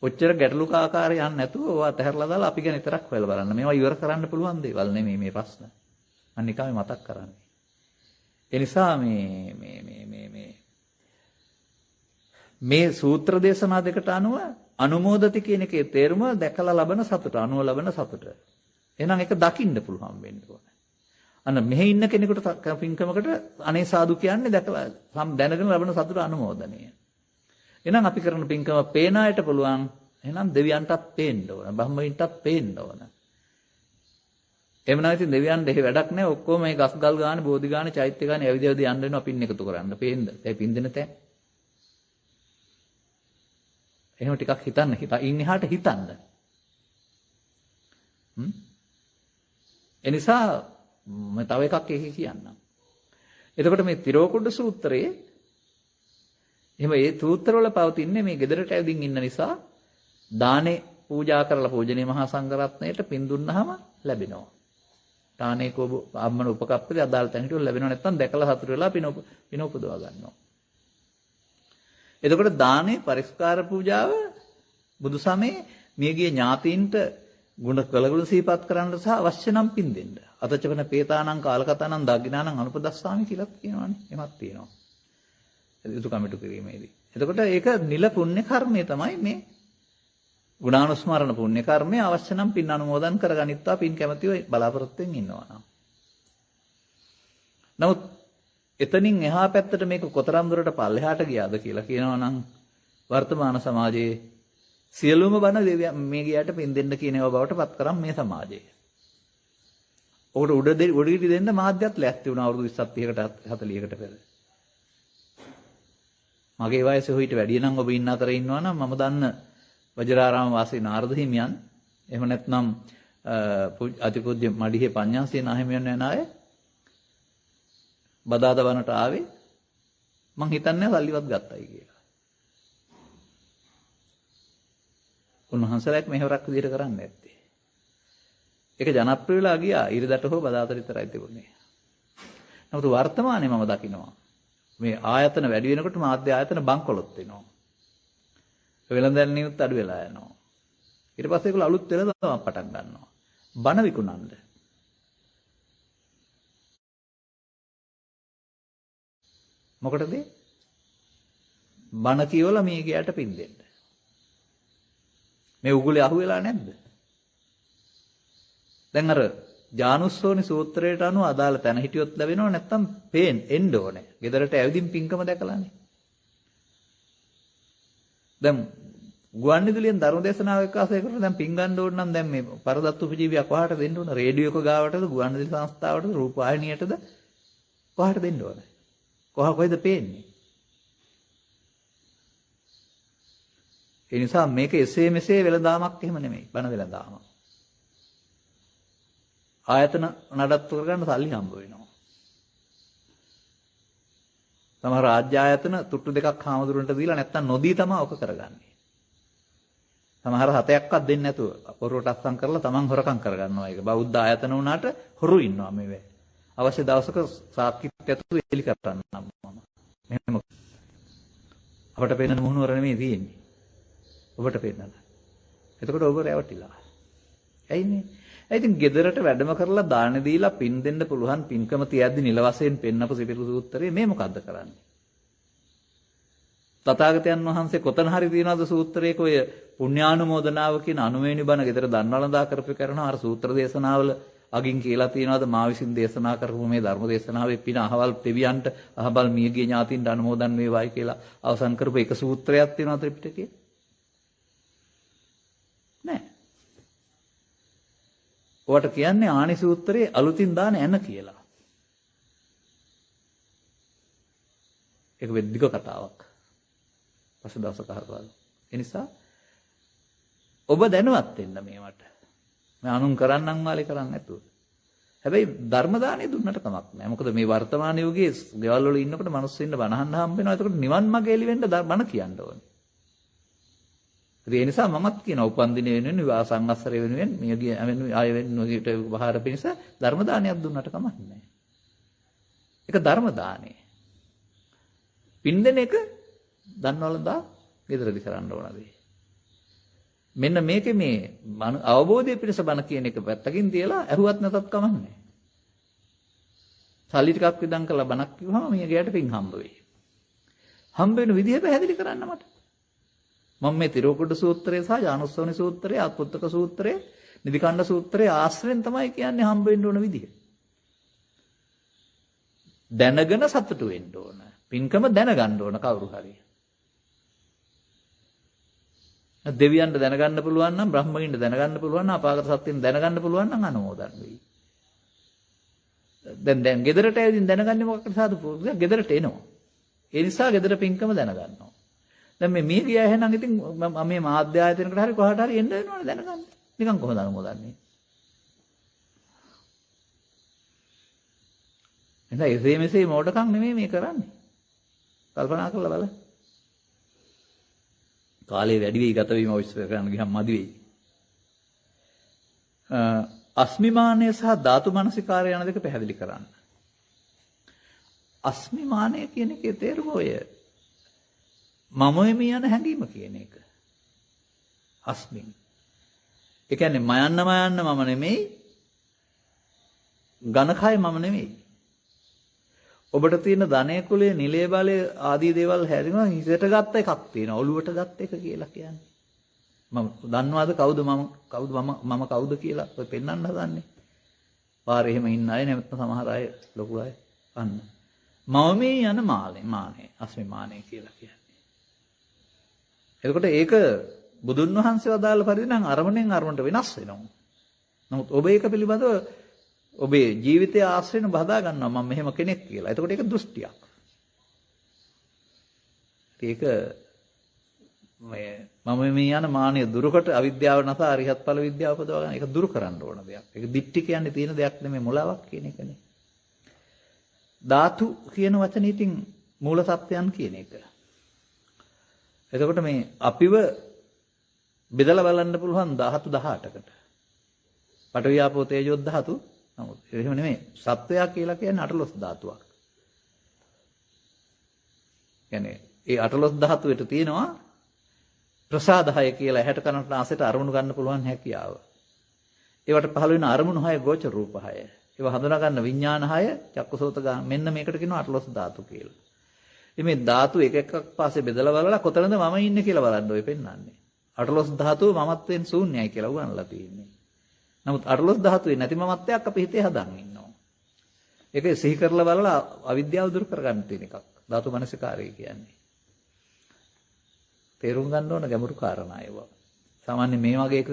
ඔච්චර ගැටලුකාකාරය යන්නේ නැතුව ඔවා අතහැරලා දාලා අපි ගැන විතරක් හොයලා බලන්න. මේවා ඉවර කරන්න පුළුවන් දේවල් නෙමෙයි මේ ප්‍රශ්න. මම නිකම්ම මතක් කරන්නේ. ඒ නිසා මේ සූත්‍ර දේශනා දෙකට අනුව අනුමෝදති කියන එකේ තේරුම දැකලා ලබන සතුට, අනුව ලබන සතුට. එහෙනම් ඒක දකින්න පුළුවන් වෙන්න ඕනේ. අන්න මෙහෙ ඉන්න කෙනෙකුට පින්කමකට අනේ සාදු කියන්නේ දැකලා දැනගෙන ලබන සතුට අනුමෝදනය. එහෙනම් අපි කරන පින්කම පේන අයට පුළුවන්. එහෙනම් දෙවියන්ටත් පේන්න ඕන. බ්‍රහ්මයින්ටත් පේන්න ඕන. එහෙම නැත්නම් දෙවියන්ට එහෙ වැඩක් නැහැ. ඔක්කොම මේ ගස් ගල් ගානේ, බෝධි ගානේ, චෛත්‍ය ගානේ ඇවිද යන්න වෙනවා පින් එකතු කරන්න. පේන්න. ඒ පින් දෙන තැන්. එහෙම ටිකක් හිතන්න. ඉන්නහාට හිතන්න. එනිසා මම තව එකක් ඒකේ කියන්නම්. එතකොට මේ තිරෝකුඩ සූත්‍රයේ එහෙම ඒ සූත්‍රවල පවතින්නේ මේ ගෙදරට ඇවිදින් ඉන්න නිසා දානේ පූජා කරලා පූජනීය මහා සංඝරත්නයට පින් දුන්නාම ලැබෙනවා. දානේ කෝබ අම්මන උපකප්පේ අදාළ තැනට ලැබෙනවා නැත්නම් දැකලා සතුට වෙලා පින උපදවා ගන්නවා. එතකොට දානේ පරිස්කාර පූජාව බුදු සමයේ මියගිය ඥාතීන්ට ගුණ කළගුණ සිහිපත් කරන්න සහ අවශ්‍ය නම් පින් දෙන්න. අතචවන පේතානං කාලකතානං දග්ගිනානං අනුපදස්සාමි කියලා කියනවානේ. එමත් තියෙනවා. යුතුයකමිටු කිරීමේදී. එතකොට ඒක නිල පුණ්‍ය කර්මය තමයි මේ ගුණානුස්මරණ පුණ්‍ය කර්මය අවශ්‍ය නම් පින් අනුමෝදන් කරගනිත්වා පින් කැමැතිව බලාපොරොත්තුෙන් ඉන්නවා නම්. නමුත් එතනින් එහා පැත්තට මේක කොතරම් දුරට පල්ලෙහාට ගියාද කියලා කියනවා නම් වර්තමාන සමාජයේ සියලුම බණ මේ ගියාට පින් දෙන්න කියන ඒවා බවට පත් කරන් මේ සමාජය. ඔකට උඩිරි දෙන්න මාධ්‍යත් ලැස්ති වුණා අවුරුදු 20කට 40කට පෙර. මගේ වයස හොයිට වැඩි නම් ඔබ ඉන්න අතර ඉන්නවා නම් මම දන්න වජිරාරාම වාසී නාරද හිමියන් එහෙම නැත්නම් අතිපූජ්‍ය මඩිහේ පඤ්ඤාසී නාහිමියන් යන අය බදාදා වනට ආවේ මං හිතන්නේ සල්ලිවත් ගත්තයි කියලා. උන්වහන්සේලාක් මෙහෙවරක් විදිහට කරන්නේ නැත්තේ. ඒක ජනප්‍රිය වෙලා ගියා ඉරිදට හෝ බදාදට විතරයි තිබුණේ. නමුත් වර්තමානයේ මම දකිනවා මේ ආයතන වැඩි වෙනකොට මාධ්‍ය ආයතන බංකොලොත් වෙනවා. වෙළඳන් නියුත් අඩු වෙලා යනවා. ඊට පස්සේ ඒගොල්ලෝ අලුත් වෙළඳාමක් පටන් ගන්නවා. බණ විකුණන්න. මොකටද? බණ කියවලා මේ ගියට පින් දෙන්න. මේ උගුලේ අහුවෙලා නැද්ද? දැන් අර ජානුස්සෝනි සූත්‍රයට අනුව අදාළ තැන හිටියොත් ලැබෙනව නැත්තම් පේන් එන්න ඕනේ. ගෙදරට ඇවිදින් පින්කම දැකලානේ. දැන් ගුවන්විදුලියෙන් ධර්ම දේශනාව එක්කාසය කරලා දැන් පින් ගන්න ඕන නම් දැන් මේ පරදත්තු උපජීවියක් කොහාට දෙන්න ඕන? රේඩියෝ එක ගාවටද, ගුවන්විදුලි සංස්ථාවටද, රූපවාහිනියටද කොහාට දෙන්න ඕන? කොහෙද පේන්නේ? ඒ නිසා මේක එසේ මෙසේ වෙළඳාමක් එහෙම නෙමෙයි. බණ වෙළඳාමක්. ආයතන නඩත්තු කරගන්න සල්ලි හම්බ වෙනවා. සමහර රාජ්‍ය ආයතන තුට්ටු දෙකක් හාමුදුරන්ට දීලා නැත්තම් නොදී තමයි ඔක කරගන්නේ. සමහර 7ක්වත් දෙන්නේ නැතුව පොරොට අස්සම් කරලා තමන් හොරකම් කරගන්නවා ඒක. බෞද්ධ ආයතන වුණාට හොරු ඉන්නවා මේවේ. අවශ්‍ය දවසක සාක්කිත් ඇතුළු එලි කරන්නම් මම. මෙහෙම අපට පේන මුහුණුවර නෙමෙයි තියෙන්නේ. ඔබට පේන්නද? එතකොට ඔබ රැවටිලා. ඇයිනේ? ඉතින් ගෙදරට වැඩම කරලා දාන දීලා පින් දෙන්න පුළුවන් පින්කම තියද්දි නිල වශයෙන් පෙන්නපු සිරිරු සූත්‍රයේ මේ මොකද්ද කරන්නේ? තථාගතයන් වහන්සේ කොතන හරි තියනවාද සූත්‍රයක ඔය පුණ්‍යානුමෝදනාව කියන 90 වෙනි බණ ගෙදර දන්වලඳා කරපු කරනවා අර සූත්‍ර දේශනාවල අගින් කියලා තියනවාද මා විසින් දේශනා කරපු මේ ධර්ම දේශනාවේ පින අහවල් දෙවියන්ට අහවල් මියගිය ඥාතින්ට අනුමෝදන් වේවායි කියලා අවසන් කරපු එක සූත්‍රයක් තියෙනවා ත්‍රිපිටකයේ නෑ. ඔයාට කියන්නේ ආනි සූත්‍රයේ අලුතින් දාන ඇන කියලා. ඒක වෙද්දික කතාවක්. පසු දවසක අහපුවා. ඒ නිසා ඔබ දැනුවත් වෙන්න මේවට. මම අනුන් කරන්නම් වාලේ කරන්නේ නැතුව. හැබැයි ධර්ම දාණය දුන්නට කමක් නැහැ. මොකද මේ වර්තමාන යුගයේ ගෙවල් වල ඉන්නකොට මිනිස්සුන්ට බණහන්න හම්බ වෙනවා. ඒකට නිවන් මාර්ගය එළි වෙන්න බණ කියන්න ඕනේ. ඒ නිසා මමත් කියන උපන්දින වෙනුවෙන් විවාහ සංවත්සරය වෙනුවෙන් මියගිය ආය වෙනුවට උපහාර පිණිස ධර්ම දානයක් දුන්නට කමක් නැහැ. ඒක ධර්ම දානය. පින් දෙන එක දන්නවලදා ගෙදරදි කරන්න ඕන දේ. මෙන්න මේකේ මේ අවබෝධය පිණිස බණ කියන එක පැත්තකින් තියලා ඇහුවත් නැතත් කමක් නැහැ. සල්ලි ටිකක් විදන් කරලා බණක් කිව්වම මිය ගියට පින් හම්බ වෙයි. හම්බ වෙන විදිහ පැහැදිලි කරන්න මට. මම මේ තිරෝකුඩ සූත්‍රය සහ ඥානස්සෝනි සූත්‍රය, අත්පුත්තක සූත්‍රය, නිදිකණ්ඩ සූත්‍රය ආශ්‍රයෙන් තමයි කියන්නේ හම්බ වෙන්න ඕන විදිහ. දැනගෙන සතුටු වෙන්න ඕන. පින්කම දැනගන්න ඕන කවුරු හරි. දෙවියන්ට දැනගන්න පුළුවන් නම්, බ්‍රහ්මගින්ට දැනගන්න පුළුවන් නම්, අපාගත සත්‍යයෙන් දැනගන්න පුළුවන් නම් අනුමෝදන් වෙයි. දැන් ගෙදරට ඇවිදින් දැනගන්නේ මොකක්ද සාදු පුරුෂයා ගෙදරට එනවා. ඒ නිසා ගෙදර පින්කම දැනගන්නවා. දැන් මේ මිය ගියා එහෙනම් ඉතින් මේ මාධ්‍ය ආයතනකට හරි කොහාට හරි එන්න වෙනවනේ දැනගන්න. නිකන් කොහොමද අනුමෝදන්නේ? එහෙනම් එසේ මෙසේ මොඩකම් නෙමෙයි මේ කරන්නේ. කල්පනා කරලා බලන්න. කාලේ වැඩි වෙයි ගත වීම අවශ්‍ය කරන්න ගියම් මදි වෙයි. අස්මිමානය සහ ධාතු මනසිකාරය යන දෙක පැහැදිලි කරන්න. අස්මිමානය කියන එකේ තේරුම ඔය මම මේ යන හැඟීම කියන එක. අස්මින්. ඒ කියන්නේ මයන්න මම නෙමෙයි. ඝනකය මම නෙමෙයි. ඔබට තියෙන ධනය කුලය නිලය බලය ආදී දේවල් හැදෙනවා හිතට ගත්ත එකක් තියෙනවා. ඔළුවට ගත්ත එක කියලා කියන්නේ. මම දන්නවද කවුද මම කවුද කියලා ඔය පෙන්වන්න හදන්නේ. පාරේ එහෙම ඉන්න අය නැත්නම් සමහර අය ලොකු අය අන්න. මම මේ යන මානේ අස්මිමානය කියලා කියන්නේ. එතකොට ඒක බුදුන් වහන්සේ වදාළ පරිදි නම් අරමුණෙන් අරමුණට වෙනස් වෙනවා. නමුත් ඔබ ඒක පිළිබඳව ඔබේ ජීවිතය ආශ්‍රයෙන් බහදා ගන්නවා මම මෙහෙම කෙනෙක් කියලා. එතකොට ඒක දෘෂ්ටියක්. ඒක මම මේ යන මානිය දුරුකට අවිද්‍යාව නැස අරිහත් ඵල විද්‍යාව උපදවා ගන්න. ඒක දුරු කරන්න ඕන දෙයක්. ඒක දිට්ඨි කියන්නේ තියෙන දෙයක් නෙමෙයි මුලාවක් කියන එකනේ. ධාතු කියන වචනේ ඉතින් මූල සත්‍යයන් කියන එක. එතකොට මේ අපිව බෙදලා බලන්න පුළුවන් ධාතු 18කට. පඨවි ආපෝ තේජෝ ධාතු. නමුත් එහෙම නෙමෙයි. සත්වයා කියලා කියන්නේ 18 ධාතුවක්. කියන්නේ ඒ 18 ධාතුවට තියෙනවා ප්‍රසාදහය කියලා ඇහැට කනට නාසයට අරමුණු ගන්න පුළුවන් හැකියාව. ඒවට පහළ වෙන අරමුණු 6 ගෝචර රූප 6. ඒවා හඳුනා ගන්න විඥාන 6 චක්කසෝත ගාන මෙන්න මේකට කියනවා 18 ධාතු කියලා. මේ ධාතු එක එකක් පාසේ බෙදලා බලලා කොතනද මම ඉන්නේ කියලා බලන්න ඔය පෙන්වන්නේ. 18 ධාතුව මමත්වෙන් ශූන්‍යයි කියලා උගන්ලා තියෙන්නේ. නමුත් 18 ධාතුවේ නැති මමත්වයක් අපි හිතේ හදන් ඉන්නවා. ඒක සිහි කරලා බලලා අවිද්‍යාව දුරු කරගන්න තියෙන එකක්. ධාතු මනසිකාරය කියන්නේ. තේරුම් ගන්න ඕන ගැඹුරු කාරණා ඒවා. සාමාන්‍ය මේ වගේ එකක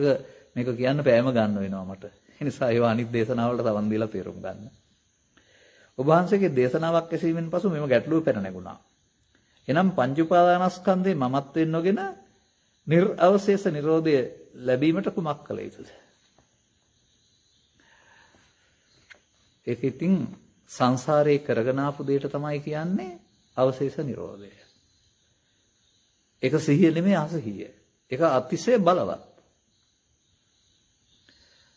මේක කියන්න පෑම ගන්න වෙනවා මට. ඒ නිසා ඒවා අනිත් දේශනාවලට තවන් දීලා තේරුම් ගන්න. ඔබ වහන්සේගේ දේශනාවක් ඇසීමෙන් පසු මෙම ගැටලුව පැන නැගුණා. එනම් පංච උපාදානස්කන්ධේ මමත්වෙන් නොගෙන නිර්අවශේෂ නිරෝධය ලැබීමට කුමක් කළ යුතුද? ඒක ඉතින් සංසාරේ කරගෙන ආපු දෙයට තමයි කියන්නේ අවශේෂ නිරෝධය. ඒක සිහිය නෙමෙයි අසහිය. ඒක අතිශය බලවත්.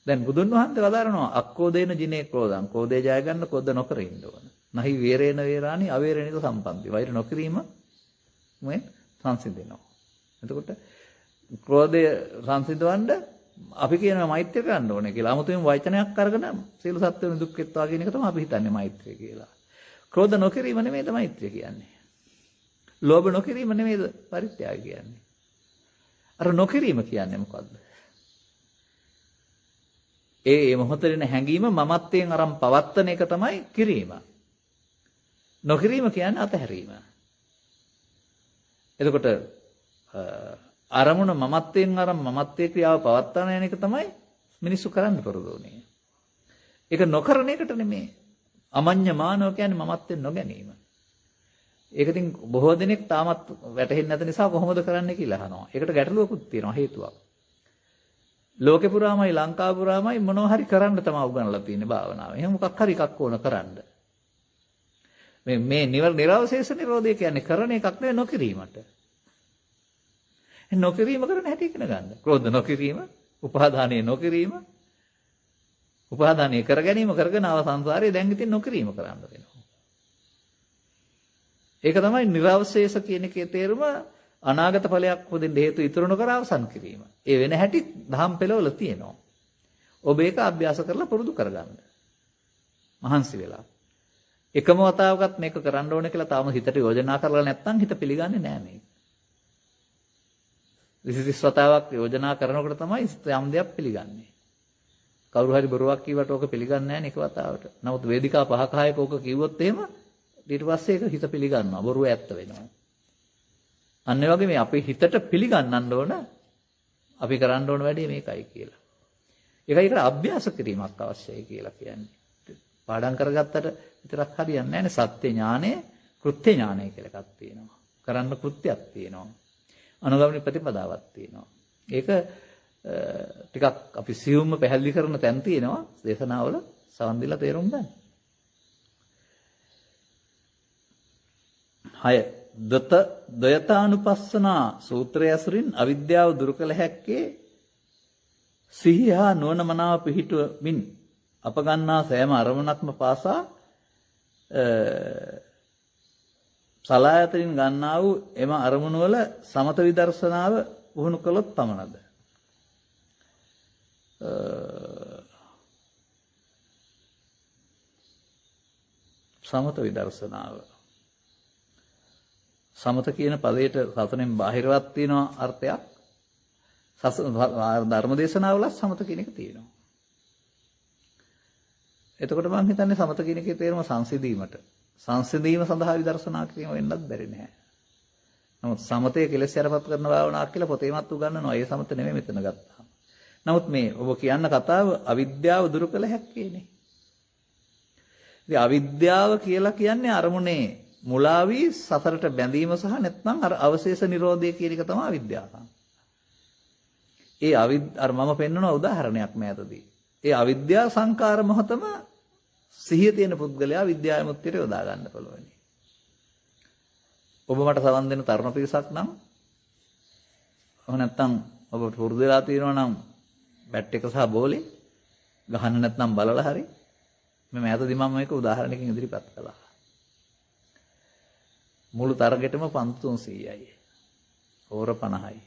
දැන් බුදුන් වහන්සේ වදාරනවා අක්කෝදේන ජිනේ ක්‍රෝධං. ක්‍රෝධය ජය ගන්න ක්‍රෝධ නොකර ඉන්න ඕන. නහි වේරේන වේරානි අවේරේනික සම්පන්ති. වෛර නොකිරීම මේ සංසිඳෙනවා. එතකොට ක්‍රෝධය සංසිඳවන්න අපි කියනවා මෛත්‍රිය කරන්න ඕනේ කියලා. 아무තෙම වචනයක් අරගෙන සියලු සත්ත්වයන් දුක්ඛෙත්වා කියන එක තමයි අපි හිතන්නේ මෛත්‍රිය කියලා. ක්‍රෝධ නොකිරීම නෙමෙයිද මෛත්‍රිය කියන්නේ. ලෝභ නොකිරීම නෙමෙයිද පරිත්‍යාගය කියන්නේ. අර නොකිරීම කියන්නේ මොකද්ද? ඒ මොහොතේන හැඟීම මමත්වයෙන් අරන් පවත්තන එක තමයි කිරීම. නොකිරීම කියන්නේ අතහැරීම. එතකොට අරමුණ මමත්වයෙන් අරන් මමත්වයේ ක්‍රියාව පවත්වාන යන එක තමයි මිනිස්සු කරන්න පුරුදුනේ. ඒක නොකරන එකට නෙමෙයි. අමඤ්ඤමානෝ කියන්නේ මමත්වෙන් නොගැනීම. ඒක ඉතින් බොහෝ දෙනෙක් තාමත් වැටහෙන්නේ නැති නිසා කොහොමද කරන්නේ කියලා අහනවා. ඒකට ගැටලුවකුත් තියෙනවා හේතුවක්. ලෝකේ පුරාමයි ලංකාව පුරාමයි මොනවා හරි කරන්න තමයි උගන්වලා තියෙන්නේ භාවනාව. එහෙනම් මොකක් හරි එකක් ඕන කරන්න. මේ නිරවශේෂ නිරෝධය කියන්නේ කරන එකක් නෙවෙයි නොකිරීමට. නොකිරීම කරන හැටි ඉගෙන ගන්න. ක්‍රෝධ නොකිරීම, උපාදානය නොකිරීම, උපාදානය කර ගැනීම කරගෙන ආව සංසාරේ දැන් ඉතින් නොකිරීම කරන්න වෙනවා. ඒක තමයි නිරවශේෂ කියන එකේ තේරුම අනාගත ඵලයක් හොදින්න හේතු ඉතුරු නොකර අවසන් කිරීම. ඒ වෙන හැටි දහම් පෙළවල තියෙනවා. ඔබ ඒක අභ්‍යාස කරලා පුරුදු කරගන්න. මහන්සි වෙලා. එකම වතාවකත් මේක කරන්න ඕනේ කියලා තාම හිතට යෝජනා කරලා නැත්නම් හිත පිළිගන්නේ නැහැ මේක. 20 වතාවක් යෝජනා කරනකොට තමයි යම් දෙයක් පිළිගන්නේ. කවුරු හරි බොරුවක් කිව්වට ඕක පිළිගන්නේ නැහැ නේ එක වතාවට. නමුත් වේදිකා 5ක 6ක ඕක කිව්වොත් එහෙම ඊට පස්සේ ඒක හිත පිළිගන්නවා. බොරුව ඇත්ත වෙනවා. අන්න ඒ වගේ මේ අපේ හිතට පිළිගන්නන්න ඕන අපි කරන්න ඕන වැඩේ මේකයි කියලා. ඒකයි අභ්‍යාස කිරීමක් අවශ්‍යයි කියලා කියන්නේ. පාඩම් කරගත්තට විතරක් හරියන්නේ නැහැ නේ. සත්‍ය ඥානය, කෘත්‍ය ඥානය කියලා එකක් තියෙනවා. කරන්න කෘත්‍යයක් තියෙනවා. අනුගමන ප්‍රතිපදාවක් තියෙනවා. ඒක ටිකක් අපි සියුම්ම පැහැදිලි කරන තැන් තියෙනවා. දේශනාවල සවන් දීලා තේරුම් ගන්න. 6 ද්වයතානුපස්සනා සූත්‍රය ඇසුරින් අවිද්‍යාව දුරු කළ හැක්කේ සිහිය හා නුවණ මනාව පිහිටුවමින් අප ගන්නා සෑම අරමුණක්ම පාසා සලායතනින් ගන්නා වූ එම අරමුණු වල සමත විදර්ශනාව වුණු කළොත් පමණද? සමත විදර්ශනාව සමත කියන පදයට සසනෙන් බාහිරවත් තියෙන අර්ථයක්. ධර්මදේශනාවල සමත කියන එක තියෙනවා. එතකොට මම හිතන්නේ සමත කියන එකේ තේරුම සංසිඳීමට. සංසිඳීම සඳහා විදර්ශනා කිරීම වෙන්නත් බැරි නෑ. නමුත් සමතේ කෙලෙස් යටපත් කරන භාවනාවක් කියලා පොතේමත් උගන්වනවා. ඒ සමත නෙමෙයි මෙතන ගත්තාම. නමුත් මේ ඔබ කියන්න කතාව අවිද්‍යාව දුරු කළ හැක්කේනේ. ඉතින් අවිද්‍යාව කියලා කියන්නේ අරමුණේ මුලා වී සතරට බැඳීම සහ නැත්නම් අර අවශේෂ නිරෝධය කියන එක තමයි අවිද්‍යාව. අර මම පෙන්වන උදාහරණයක් මෑතදී. ඒ අවිද්‍යා සංකාර මොහතම සිහිය තියෙන පුද්ගලයා විද්‍යාව මුත්‍තියට යොදා ගන්න පුළුවන්. ඔබ මට සවන් දෙන තරුණ පිරිසක් නම් ඔහො නැත්නම් ඔබට පුරුදු වෙලා තියෙනවා නම් බැට් එක සහ බෝලේ ගහන්න නැත්නම් බලලා හරි මේ මෑතදී මම මේක උදාහරණයකින් ඉදිරිපත් කළා. මුළු තරගෙටම පන්තු 300යි. ඕර 50යි.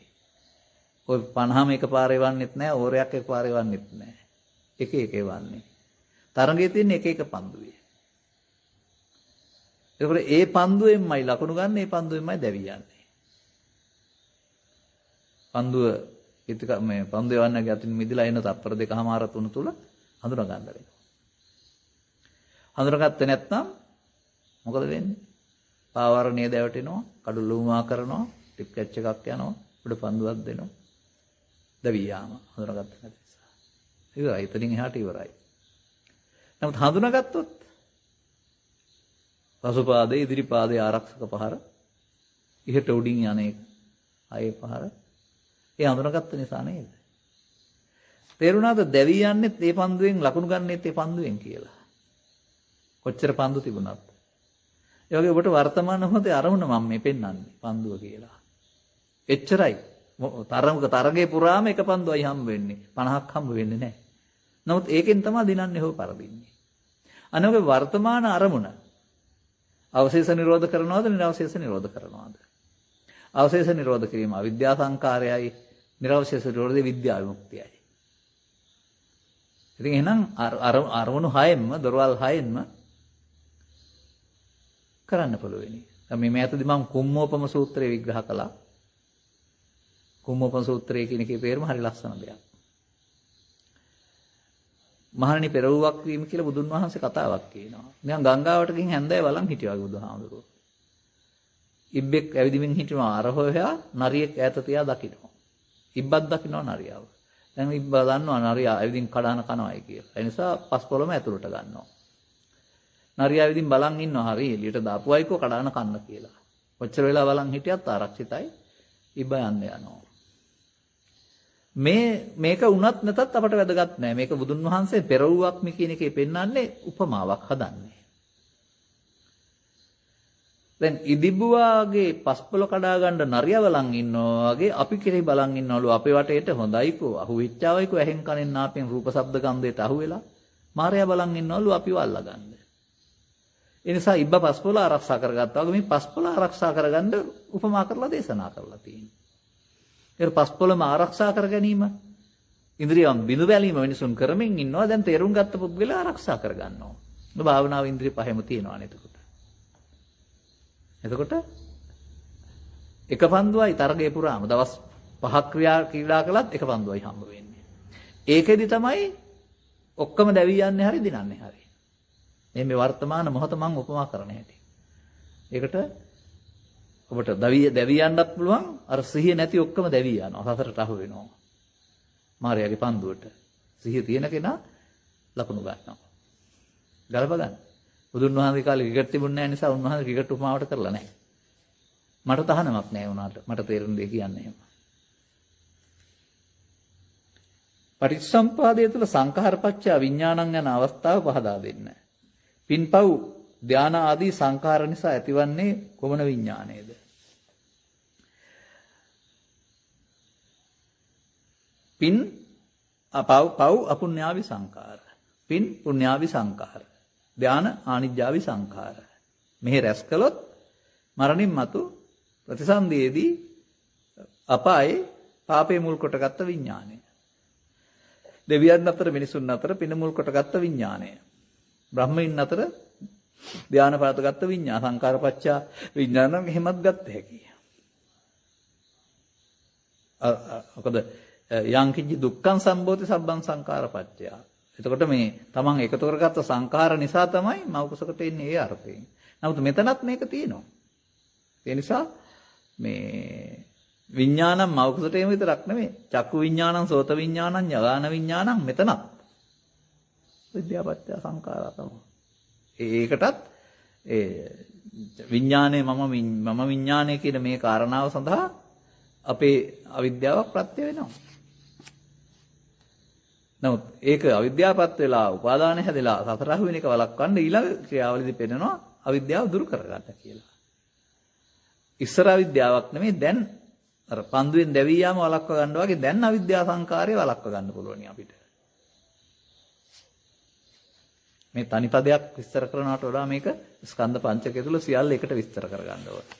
ඔය 50ම එකපාරේ වන්නෙත් නැහැ, ඕරයක් එකපාරේ වන්නෙත් නැහැ. එක එක වන්නේ. තරඟයේ තියෙන එක එක පන්දුවේ. ඒකෝර ඒ පන්දුවෙන්මයි ලකුණු ගන්න, ඒ පන්දුවෙන්මයි දැවි යන්නේ. පන්දුව මේ පන්දුවේ වන්නගේ අතින් මිදලා එන තත්පර 2මාර 3 තුල හඳුනා ගන්න වෙනවා. හඳුනාගත්තේ නැත්නම් මොකද වෙන්නේ? පාවරණිය දැවටෙනවා, කඩු ලුමා කරනවා, ටිප් කැච් එකක් යනවා, උඩ පන්දුවක් දෙනවා. දැවි යාම හඳුනාගත්තේ නැති නිසා. ඉවරයි. එතනින් එහාට ඉවරයි. නමුත් හඳුනාගත්තොත් පසුපාදයේ ඉදිරි පාදයේ ආරක්ෂක පහර ඉහට උඩින් යන්නේ ආයේ පහර ඒ හඳුනාගත්ත නිසා නේද? තේරුණාද? දැවි යන්නේ මේ පන්දුවෙන් ලකුණු ගන්නෙත් මේ පන්දුවෙන් කියලා. කොච්චර පන්දු තිබුණත්. ඒ වගේ ඔබට වර්තමාන මොහොතේ අරමුණ මම මේ පෙන්වන්නේ පන්දුව කියලා. එච්චරයි. තරගයේ පුරාම එක පන්දුවයි හම්බ වෙන්නේ. 50ක් හම්බ වෙන්නේ නැහැ. නමුත් ඒකෙන් තමයි දිනන්නේ හො පරදින්නේ. අනෝගේ වර්තමාන අරමුණ අවශේෂ නිරෝධ කරනවද නිරවශේෂ නිරෝධ කරනවද? අවශේෂ නිරෝධ කිරීම අවිද්‍යා සංකාරයයි, නිරවශේෂ නිරෝධය විද්‍යා විමුක්තියයි. ඉතින් එහෙනම් අරමුණු 6ෙන්ම දොරවල් 6ෙන්ම කරන්න පුළුවෙනි. දැන් මේ ඇතදී මම කුම්මෝපම සූත්‍රය විග්‍රහ කළා. කුම්මෝපම සූත්‍රය කියන එකේ තේරුම හරි ලස්සන දෙයක්. මහණනි පෙරවුවක් වීම කියලා බුදුන් වහන්සේ කතාවක් කියනවා. නිකන් ගංගාවට ගිහින් හැන්දෑව බලන් හිටියා වගේ බුදුහාමුදුරුවෝ. ඉබ්බෙක් ඇවිදින්මින් හිටිනවා අර හොයා නරියෙක් ඈත තියා දකිනවා. ඉබ්බක් දකිනවා නරියාව. දැන් ඉබ්බා දන්නවා නරියා ඇවිදින් කඩන කනවායි කියලා. ඒ නිසා පස් පොළම ඇතුළට ගන්නවා. නරියා ඇවිදින් බලන් ඉන්නවා හරි එළියට දාපුවයිකෝ කඩන කන්න කියලා. කොච්චර වෙලා බලන් හිටියත් ආරක්ෂිතයි. ඉබ්බා යන්න යනවා. මේක උනත් නැතත් අපට වැදගත් නෑ. මේක බුදුන් වහන්සේ පෙරවුවක් මේ කියන එකේ පෙන්වන්නේ උපමාවක් හදන්නේ. දැන් ඉදිබුවාගේ පස්පොළ කඩා ගන්න නරියා බලන් ඉන්නවා වගේ අපි කෙරෙහි බලන් ඉන්නවලු අපේ වටේට හොඳයිකෝ අහු වෙච්චාවයිකෝ ඇහෙන් කනෙන් නාපෙන් රූප ශබ්ද ගන්ධයට අහු වෙලා මාර්යා බලන් ඉන්නවලු අපිව අල්ලගන්න. ඒ නිසා ඉබ්බා පස්පොළ ආරක්ෂා කරගත්තා වගේ මේ පස්පොළ ආරක්ෂා කරගන්න උපමා කරලා දේශනා කරලා තියෙනවා. ඒ පස්පොළම ආරක්ෂා කර ගැනීම ඉන්ද්‍රියම් බිඳු බැලීම වෙනසුන් කරමින් ඉන්නවා. දැන් තේරුම් ගත්ත පුද්ගලයා ආරක්ෂා කර ගන්නවා. භාවනාව ඉන්ද්‍රිය පහෙම තියෙනවා නේද? එතකොට එක පන්දුවයි තරගයේ පුරාම දවස් 5ක් ක්‍රීඩා කළත් එක පන්දුවයි හම්බ වෙන්නේ. ඒකෙදි තමයි ඔක්කොම දැවි යන්නේ හරි දිනන්නේ හරි. මේ වර්තමාන මොහොත මම උපමා කරන හැටි. ඒකට ඔබට දැවි යන්නත් පුළුවන් අර සිහිය නැති ඔක්කොම දැවි යනවා. සසරට අහු වෙනවා. මාර්යාගේ පන්දුවට. සිහිය තියෙන කෙනා ලකුණු ගන්නවා. ගලප ගන්න. බුදුන් වහන්සේ කාලේ ක්‍රිකට් තිබුණේ නැහැ නිසා උන්වහන්සේ ක්‍රිකට් උපමාවට කරලා නැහැ. මට තහනමක් නැහැ උනාට. මට තේරුම් දෙය කියන්නේ එහෙම. පටිච්චසමුපාදය තුළ සංඛාරපච්චය විඥානං යන අවස්ථාව පහදා දෙන්න. පින්පව් ධාන ආදී සංඛාර නිසා ඇතිවන්නේ කොමන විඥානයේද? පින් පව් අපුඤ්ඤාවි සංඛාර. පින් පුඤ්ඤාවි සංඛාර. ධාන ආනිජ්ජාවි සංඛාර. මෙහි රැස් කළොත් මරණින් මතු ප්‍රතිසන්දියේදී අපායේ පාපේ මුල් කොටගත් විඥානය. දෙවියන් අතර මිනිසුන් අතර පින මුල් කොටගත් විඥානය. බ්‍රහ්මයින් අතර ධාන පාතගත් විඥාන සංකාරපච්චා විඥානං එහෙමත් ගත්ත හැකියි. මොකද යං කිච්ච දුක්ඛං සම්භෝති සබ්බං සංකාරපච්චා. එතකොට මේ තමන් එකතු කරගත්ත සංඛාර නිසා තමයි මෞකසකට එන්නේ ඒ අර්ථයෙන්. නමුත් මෙතනත් මේක තියෙනවා. ඒ නිසා මේ විඥානම් මෞකසට එම විතරක් නෙමෙයි. චක්කු විඥානම්, සෝත විඥානම්, ඥාන විඥානම් මෙතනත් විද්‍යාපත්‍ය සංඛාරා තමයි. ඒකටත් ඒ විඥානයේ මම විඥානය කියන මේ කාරණාව සඳහා අපේ අවිද්‍යාවක් ප්‍රත්‍ය වෙනවා. නමුත් ඒක අවිද්‍යාවපත් වෙලා උපාදානය හැදලා සතර අහු වෙන එක වළක්වන්න ඊළඟ ක්‍රියාවලියදී පෙන්නනවා අවිද්‍යාව දුරු කරගන්න කියලා. ඉස්සර අවිද්‍යාවක් නෙමෙයි දැන් අර පන්දුවෙන් දැවී යාම වළක්ව ගන්න වගේ දැන් අවිද්‍යා සංකාරය වළක්ව ගන්න පුළුවන් අපිට. මේ තනිපදයක් විස්තර කරනවට වඩා මේක ස්කන්ධ පංචකය තුල සියල්ල එකට විස්තර කරගන්න ඕනේ.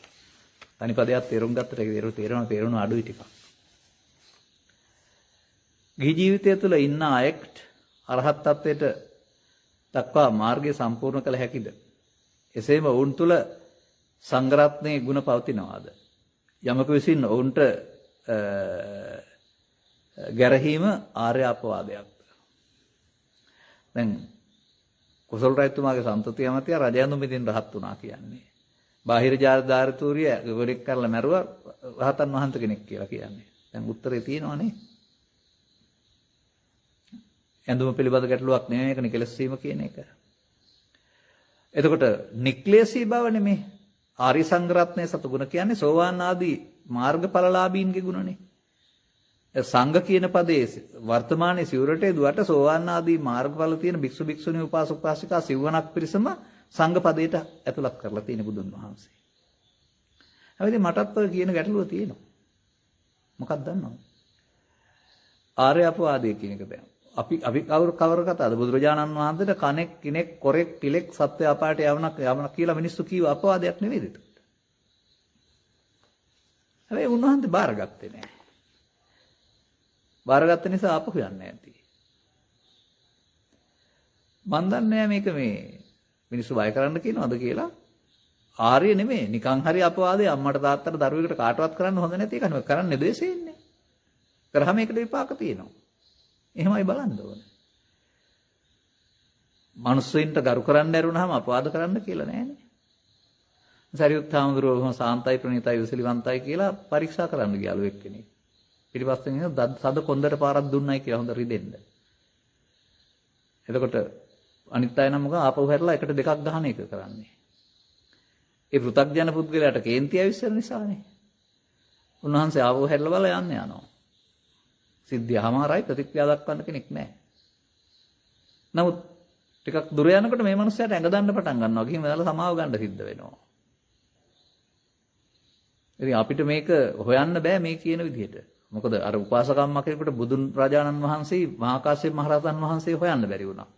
තනිපදයක් තේරුම් ගත්තට ඒක තේරුණ අඩුයි ටිකක්. ගිහි ජීවිතය තුළ ඉන්න අයෙක්ට අරහත් ත්වයට දක්වා මාර්ගය සම්පූර්ණ කළ හැකිද? එසේම ඔවුන් තුළ සංඝරත්නයේ ගුණ පවතිනවාද? යමක විසින් ඔවුන්ට ගැරහීම ආර්ය අපවාදයක්ද? දැන් කුසල රජතුමාගේ සම්තතිය මතය රජයඳුන් මෙදින් රහත් වුණා කියන්නේ. බාහිර ජාතදාරිතූරිය ගොඩෙක් කරලා මැරුවා රහතන් වහන්සේ කෙනෙක් කියලා කියන්නේ. දැන් උත්තරේ තියෙනවනේ. ඇඳුම පිළිබඳ ගැටලුවක් නෙමෙයි මේක නිකලස් වීම කියන එක. එතකොට නික්ලේශී බව නෙමෙයි ආර්ය සංඝරත්නයේ සතු ගුණ කියන්නේ සෝවාන් ආදී මාර්ගඵලලාභීන්ගේ ගුණනේ. සංඝ කියන පදයේ වර්තමානයේ සිවුරට දුවට සෝවාන් ආදී මාර්ගඵල තියෙන භික්ෂු භික්ෂුණී උපාසක උපාසිකා සිවණක් පිරිසම සංඝ පදයට ඇතුළත් කරලා තියෙන බුදුන් වහන්සේ. හැබැයි මටත් ඔය කියන ගැටලුව තියෙනවා. මොකක්ද දන්නවද? ආර්ය අපවාදය කියන එක දැන්. අපි කවර කතාවද? බුදුරජාණන් වහන්සේට කණෙක්, කිනෙක්, කොරෙක්, පිලෙක් සත්‍ය අපායට යවන කියලා මිනිස්සු කීව අපවාදයක් නෙවෙයිද ඒක? හැබැයි උන්වහන්සේ බාරගත්තේ නැහැ. බාරගත්ත නිසා අපහු යන්නේ නැති. මන් දන්නේ මේක මේ මිනිස්සු බය කරන්න කියනවද කියලා. ආර්ය නෙමෙයි. නිකන් හරි අපවාදේ අම්මට තාත්තට දරුවෙකුට කාටවත් කරන්න හොඳ නැති එක නෙමෙයි. කරන්නේ ද්වේෂයෙන්නේ. කරාම ඒකට විපාක තියෙනවා. එහෙමයි බලන්න ඕනේ. මනුස්සයින්ට ගරු කරන්න ඇරුණාම අපවාද කරන්න කියලා නෑනේ. සරියුත් හාමුදුරුවෝ සාන්තයි ප්‍රණීතයි විසලිවන්තයි කියලා පරීක්ෂා කරන්න ගියාලු එක්කෙනෙක්. ඊපස්සේ ඉන්න සද කොන්දට පාරක් දුන්නයි කියලා හොඳ රිදෙන්න. එතකොට අනිත් අය නම් මොකද ආපහු හැරලා එකට දෙකක් ගහන එක කරන්නේ. ඒ පෘථග්ජන පුද්ගලයාට කේන්ති ඇවිස්සන නිසානේ. උන්වහන්සේ ආපහු හැරලා බලලා යනවා. සිද්ධියමාරයි ප්‍රතික්‍රියා දක්වන්න කෙනෙක් නැහැ. නමුත් ටිකක් දුර යනකොට මේ මනුස්සයාට ඇඟ දාන්න පටන් ගන්නවා. ගිහින් වෙලාවල සමාව ගන්න සිද්ධ වෙනවා. ඉතින් අපිට මේක හොයන්න බෑ මේ කියන විදිහට. මොකද අර උපාසකම්ම කෙනෙකුට බුදුන් රජාණන් වහන්සේ මහා කාශ්‍යප මහ රහතන් වහන්සේ හොයන්න බැරි වුණා.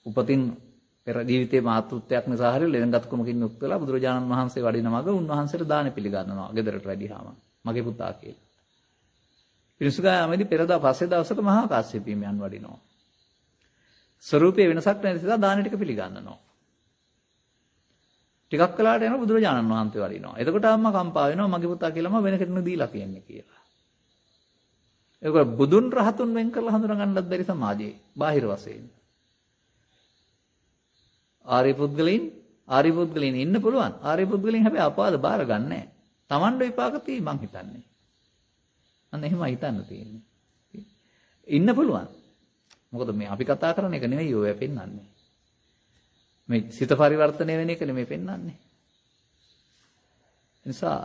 උපතින් පෙර ජීවිතේ මාතෘත්වයක් නිසා හරි ලෙන්ගත්කමකින් යුක්ත වෙලා බුදුරජාණන් වහන්සේ වඩින මග උන්වහන්සේට දාන පිළිගන්නවා. ගෙදරට වැඩිහාම මගේ පුතා කියලා. පිරිසුගාමේදී පෙරදා පස්සේ දවසක මහා කාශ්‍යප හිමියන් වඩිනවා. ස්වරූපයේ වෙනසක් නැති නිසා දාන ටික පිළිගන්නවා. ටිකක් කලකට යනවා බුදුරජාණන් වහන්සේ වඩිනවා. එතකොට අම්මා කම්පා වෙනවා මගේ පුතා කියලාම වෙන කෙනෙකුට දීලා කියන්නේ කියලා. ඒක බුදුන් රහතුන් වෙන් කරලා හඳුනා ගන්නත් බැරි සමාජයේ බාහිර වශයෙන්. ආර්ය පුද්ගලයන් ඉන්න පුළුවන්. ආර්ය පුද්ගලයන් හැබැයි අපවාද බාර ගන්නෑ. Tamanda විපාක තියෙයි මං හිතන්නේ. අන්න එහෙම හිතන්න තියෙන්නේ. ඉන්න පුළුවන්. මොකද මේ අපි කතා කරන එක නෙවෙයි ඔය පෙන්වන්නේ. මේ සිත පරිවර්තනය වෙන එක නෙමෙයි පෙන්වන්නේ. නිසා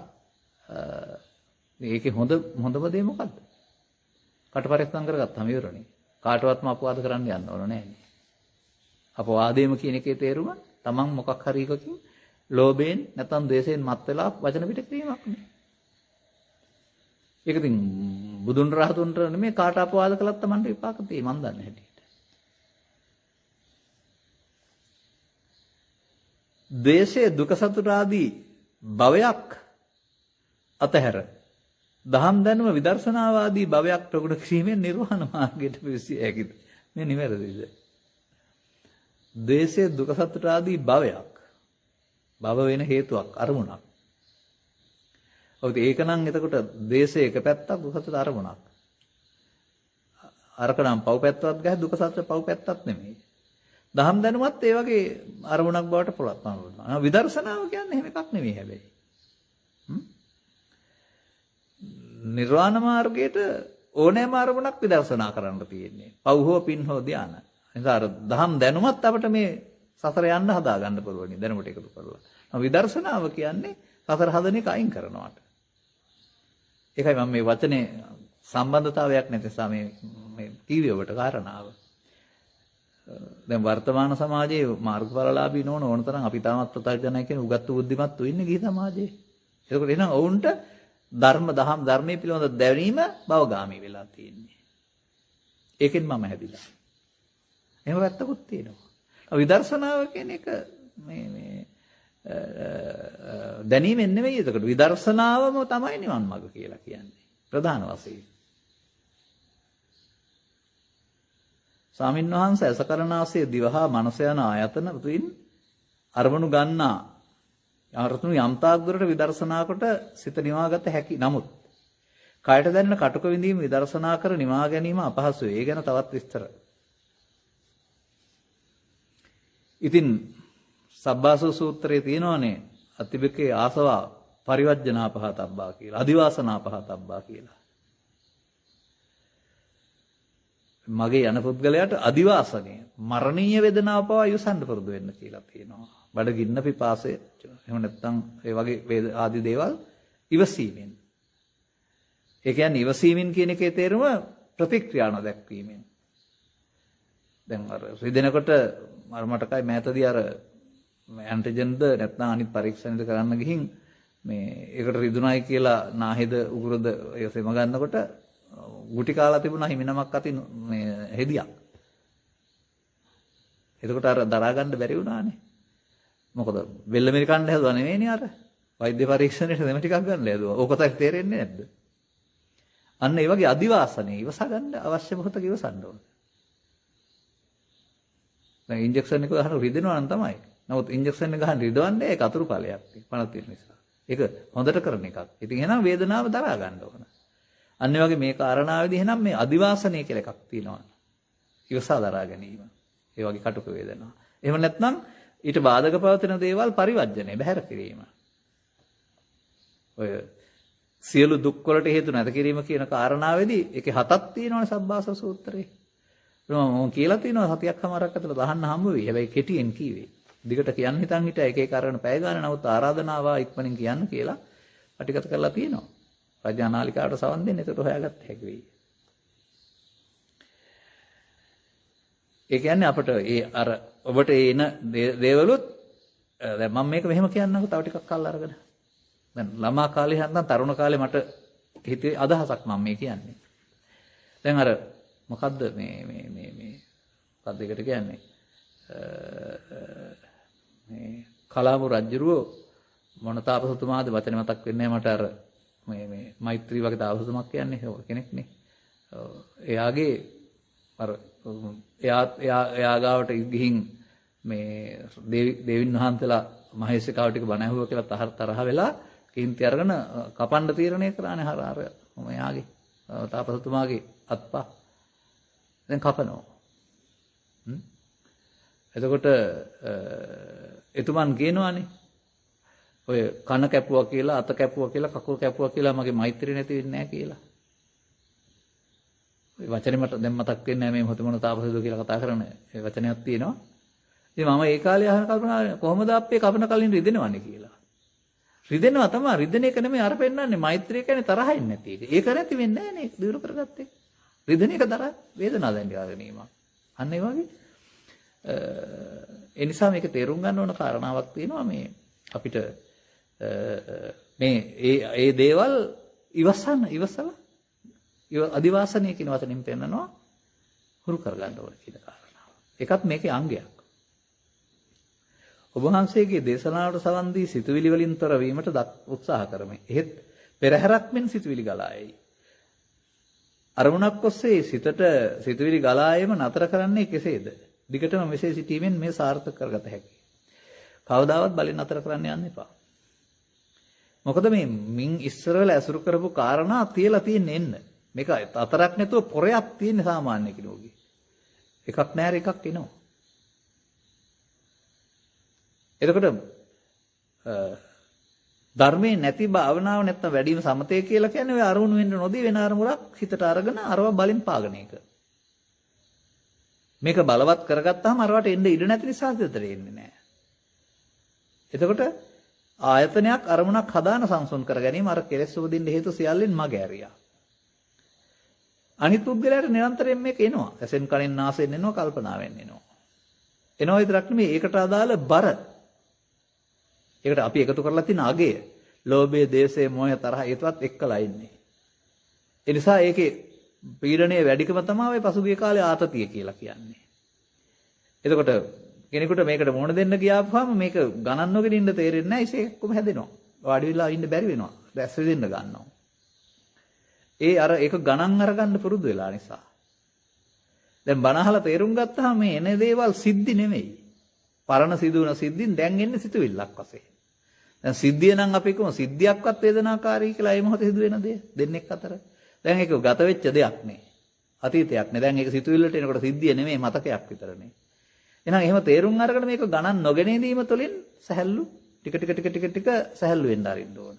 මේකේ හොඳම දේ මොකද්ද? කටපරිස්සම් කරගත්තාම ඉවරනේ. කාටවත්ම අපවාද කරන්න යන්න ඕන නෑනේ. අපවාදේම කියන එකේ තේරුම තමන් මොකක් හරි එකකින් ලෝභයෙන් නැත්නම් ද්වේෂයෙන් මත් වෙලා වචන පිට කිරීමක් නේ. ඒක ඉතින් බුදුන් රහතුන්ට නෙමෙයි කාට අපවාද කළත් තමන්ට විපාක තියෙයි මන් දන්නේ හැටියට. ද්වේෂයේ දුක සතුට ආදී භවයක් අතහැර දහම් දැනුම විදර්ශනාවාදී භවයක් ප්‍රගුණ කිරීමෙන් නිර්වාණ මාර්ගයට පිවිසිය හැකිද? මේ නිවැරදිද? ද්වේෂයේ දුක සතුට ආදී භවයක් භව වෙන හේතුවක් අරමුණක්. ඔව් ඒක නම් එතකොට ද්වේෂයේ එක පැත්තක් දුක සතුට අරමුණක්. අරක නම් පව් පැත්තවත් ගහ දුක සතුට පව් පැත්තක් නෙමෙයි. දහම් දැනුමත් ඒ වගේ අරමුණක් බවට පොළොත්වන්න වෙනවා. විදර්ශනාව කියන්නේ එහෙම එකක් නෙමෙයි හැබැයි. නිර්වාණ මාර්ගයට ඕනෑම අරමුණක් විදර්ශනා කරන්න තියෙන්නේ. පව් හෝ පින් හෝ ධාන. නිසා අර දහම් දැනුමත් අපිට මේ සසර යන්න හදා ගන්න පුළුවන් දැනුමට එකතු කරලා. විදර්ශනාව කියන්නේ සසර හදන එක අයින් කරනවාට. ඒකයි මම මේ වචනේ සම්බන්ධතාවයක් නැති නිසා මේ කීවේ ඔබට කාරණාව. දැන් වර්තමාන සමාජයේ මාර්ගඵලලාභී නොවන ඕන තරම් අපි තාමත් ප්‍රත්‍යඥයි කියන උගත්තු බුද්ධිමත්තු ඉන්නේ ගිහි සමාජයේ. ඒකෝට එහෙනම් ඔවුන්ට ධර්මයේ පිළිබඳ දැනීම බවගාමී වෙලා තියෙන්නේ. ඒකෙන් මම හැදිලා. එහෙම වැත්තකුත් තියෙනවා. විදර්ශනාව කියන එක මේ දැනීමෙන් නෙවෙයි එතකොට විදර්ශනාවම තමයි නිවන් මඟ කියලා කියන්නේ. ප්‍රධාන වශයෙන්. ස්වාමීන් වහන්සේ අසකරණාසය දිවහා මනස යන ආයතන තුලින් අරමුණු ගන්නා අරතුණු යම්තාක් දුරට විදර්ශනා කොට සිත නිවාගත හැකි. නමුත් කායට දැනෙන කටුක විඳීම විදර්ශනා කර නිවා ගැනීම අපහසුයි. ඒ ගැන තවත් විස්තර. ඉතින් සබ්බාසෝ සූත්‍රයේ තියෙනවානේ අතිබකේ ආසවා පරිවර්ජනාපහතබ්බා කියලා. අදිවාසනාපහතබ්බා කියලා. මගේ යන පුද්ගලයාට අදිවාසනය මරණීය වේදනාව පවා ඉවසන්න පුරුදු වෙන්න කියලා තියෙනවා. බඩගින්න පිපාසය එහෙම නැත්නම් ඒ වගේ ආදී දේවල් ඉවසීමෙන්. ඒ කියන්නේ ඉවසීමෙන් කියන එකේ තේරුම ප්‍රතික්‍රියා නොදැක්වීමෙන්. දැන් අර රිදෙනකොට මටකයි මෑතදී අර ඇන්ටිජන්ද නැත්නම් අනිත් පරීක්ෂණද කරන්න ගිහින් මේ ඒකට රිදුනයි කියලා නාහෙද උගුරද ඒ සෙම ගන්නකොට ගුටි කාලා තිබුණා හිමිනමක් අතින් මේ හෙදියක්. එතකොට අර දරා ගන්න බැරි වුණානේ. මොකද වෙල්ලමිරි කන්න හැදුවා නෙවෙයිනේ අර. වෛද්‍ය පරීක්ෂණයට දෙම ටිකක් ගන්න හැදුවා. ඕක තමයි තේරෙන්නේ නැද්ද? අන්න ඒ වගේ අදිවාසනේ ඉවසා ගන්න අවශ්‍ය මොහොතක ඉවසන්න ඕන. දැන් ඉන්ජෙක්ෂන් එක ගහන රිදෙනවා නම් තමයි. නමුත් ඉන්ජෙක්ෂන් එක ගහන රිදවන්නේ ඒක අතුරු ඵලයක්. පණ තියෙන නිසා. ඒක හොඳට කරන එකක්. ඉතින් එහෙනම් වේදනාව දරා ගන්න ඕන. අන්න ඒ වගේ මේ කාරණාවේදී එහෙනම් මේ අදිවාසනය කියලා එකක් තියෙනවා. ඉවසා දරා ගැනීම. ඒ වගේ කටුක වේදනාව. එහෙම නැත්නම් ඊට බාධක පවතින දේවල් පරිවර්ජනය බැහැර කිරීම. ඔය සියලු දුක් වලට හේතු නැත කිරීම කියන කාරණාවේදී ඒකේ හතක් තියෙනවනේ සබ්බාස සූත්‍රයේ. මම කියලා තියෙනවා සතියක් හමාරක් ඇතුළත අහන්න හම්බ වෙයි. හැබැයි කෙටියෙන් කීවේ. දිගට කියන්න හිතන් හිට එක එක අරගෙන පැය ගන්න නමුත් ආරාධනාව ඉක්මනින් කියන්න කියලා පටිගත කරලා තියෙනවා. රජානාලිකාවට සවන් දෙන්න ඒකට හොයාගත්ත හැකි වෙයි. ඒ කියන්නේ අපිට ඒ අර ඔබට එන දේවලුත් දැන් මම මේක මෙහෙම කියන්නකෝ තව ටිකක් කල් අරගෙන. දැන් ළමා කාලේ හන්දන් තරුණ කාලේ මට හිතේ අදහසක් මම මේ කියන්නේ. දැන් අර මොකද්ද මේ මොකද්ද ඒකට කියන්නේ? මේ කලාමු රජුරෝ මොන තාපසතුමාද වචනේ මතක් වෙන්නේ මට අර මේ මෛත්‍රී වගේ තාපසතුමක් කියන්නේ කෙනෙක්නේ. එයාගේ අර එයා ගාවට ගිහින් මේ දෙවියන් වහන්සේලා මහේශිකාව ටික බණ ඇහුවා කියලා තරහ වෙලා කීන්ති අරගෙන කපන්න තීරණය කරානේ අර එයාගේ තාපසතුමාගේ අත්පා දැන් කපනවා. එතකොට එතුමන් කියනවානේ ඔය කන කැපුවා කියලා අත කැපුවා කියලා කකුල් කැපුවා කියලා මගේ මෛත්‍රිය නැති වෙන්නේ නැහැ කියලා. ඔය වචනේ මට දැන් මතක් වෙන්නේ නැහැ මේ මොහොත මොන තාපසද කියලා කතා කරන ඒ වචනයක් තියෙනවා. ඉතින් මම ඒ කාලේ අහන කල්පනා කොහොමද අපේ කපන කලින් රිදෙනවන්නේ කියලා. රිදෙනවා තමයි රිදෙන එක නෙමෙයි අර පෙන්නන්නේ මෛත්‍රිය කියන්නේ තරහින් නැති එක. ඒක නැති වෙන්නේ නැහැ නේ දිනු කරගත්තේ. රිදෙන එක දර වේදනාව දැන් ගැනීම. අන්න ඒ වගේ ඒ නිසා මේක තේරුම් ගන්න ඕන කාරණාවක් තියෙනවා මේ අපිට මේ ඒ දේවල් ඉවසලා අදිවාසනය කියන වචنين පෙන්නනවා හුරු කරගන්න ඕන කියන කාරණාව. ඒකත් මේකේ අංගයක්. ඔබ වහන්සේගේ දේශනාවට සවන් දී සිතුවිලි වලින් තොර වීමට උත්සාහ කරමි. එහෙත් පෙරහැරක් මෙන් සිතුවිලි ගලා එයි. අරමුණක් ඔස්සේ සිතට සිතුවිලි ගලා ඒම නතර කරන්නේ කෙසේද? දිගටම මෙසේ සිටීමෙන් මේ සාර්ථක කරගත හැකියි. කවදාවත් බලෙන් නතර කරන්න යන්න එපා. මොකද මේ මින් ඉස්සරවල ඇසුරු කරපු කාරණා තියලා තියෙන්නේ එන්න. මේක අතරක් නැතුව පොරයක් තියෙන සාමාන්‍ය කෙනෙකුගේ. එකක් නැර එකක් එනවා. එතකොට ධර්මයේ නැති භාවනාව නැත්තම් වැඩිම සමතය කියලා කියන්නේ ඔය අරමුණු වෙන්න නොදී වෙන අරමුණක් හිතට අරගෙන අරව බලෙන් පාගන එක. මේක බලවත් කරගත්තාම අරවට එන්න ඉඩ නැති නිසා හිතට එන්නේ නැහැ. එතකොට ආයතනයක් අරමුණක් හදාන සංසුන් කර ගැනීම අර කෙලෙස් උපදින්න හේතු සියල්ලෙන් මග ඇරියා. අනිත් පුද්ගලයාට නිරන්තරයෙන් මේක එනවා. ඇසෙන් කනෙන් නාසයෙන් එනවා කල්පනාවෙන් එනවා. එනවා විතරක් නෙමෙයි ඒකට අදාළ බර. ඒකට අපි එකතු කරලා තියෙන අගය. ලෝභය, දේශය, මොහය, තරහ ඒවත් එක්කලා ඉන්නේ. ඒ නිසා ඒකේ පීඩනයේ වැඩිකම තමයි ඔය පසුගිය කාලේ ආතතිය කියලා කියන්නේ. එතකොට කෙනෙකුට මේකට මොන දෙන්න ගියාපුවාම මේක ගණන් නොගෙන ඉන්න තේරෙන්නේ නැහැ. ඒසේ එක්කම හැදෙනවා. වාඩි වෙලා ඉන්න බැරි වෙනවා. දැස් වෙදෙන්න ගන්නවා. ඒ අර ඒක ගණන් අරගන්න පුරුදු වෙලා නිසා. දැන් බණ අහලා තේරුම් ගත්තාම මේ එන දේවල් සිද්ධි නෙමෙයි. පරණ සිදුවන සිද්ධින් දැන් එන්නේ සිතුවිල්ලක් වශයෙන්. දැන් සිද්ධිය නම් අපි කොහොම සිද්ධියක්වත් වේදනාකාරී කියලා ඒ මොහොතේ සිදු වෙන දේ දෙන්නෙක් අතර. දැන් ඒක ගත වෙච්ච දෙයක් නේ. අතීතයක් නේ. දැන් ඒක සිතුවිල්ලට එනකොට සිද්ධිය නෙමෙයි මතකයක් විතරනේ. එහෙනම් එහෙම තේරුම් අරගෙන මේක ගණන් නොගෙන ඉඳීම තුළින් සැහැල්ලු ටික සැහැල්ලු වෙන්න ආරින්න ඕන.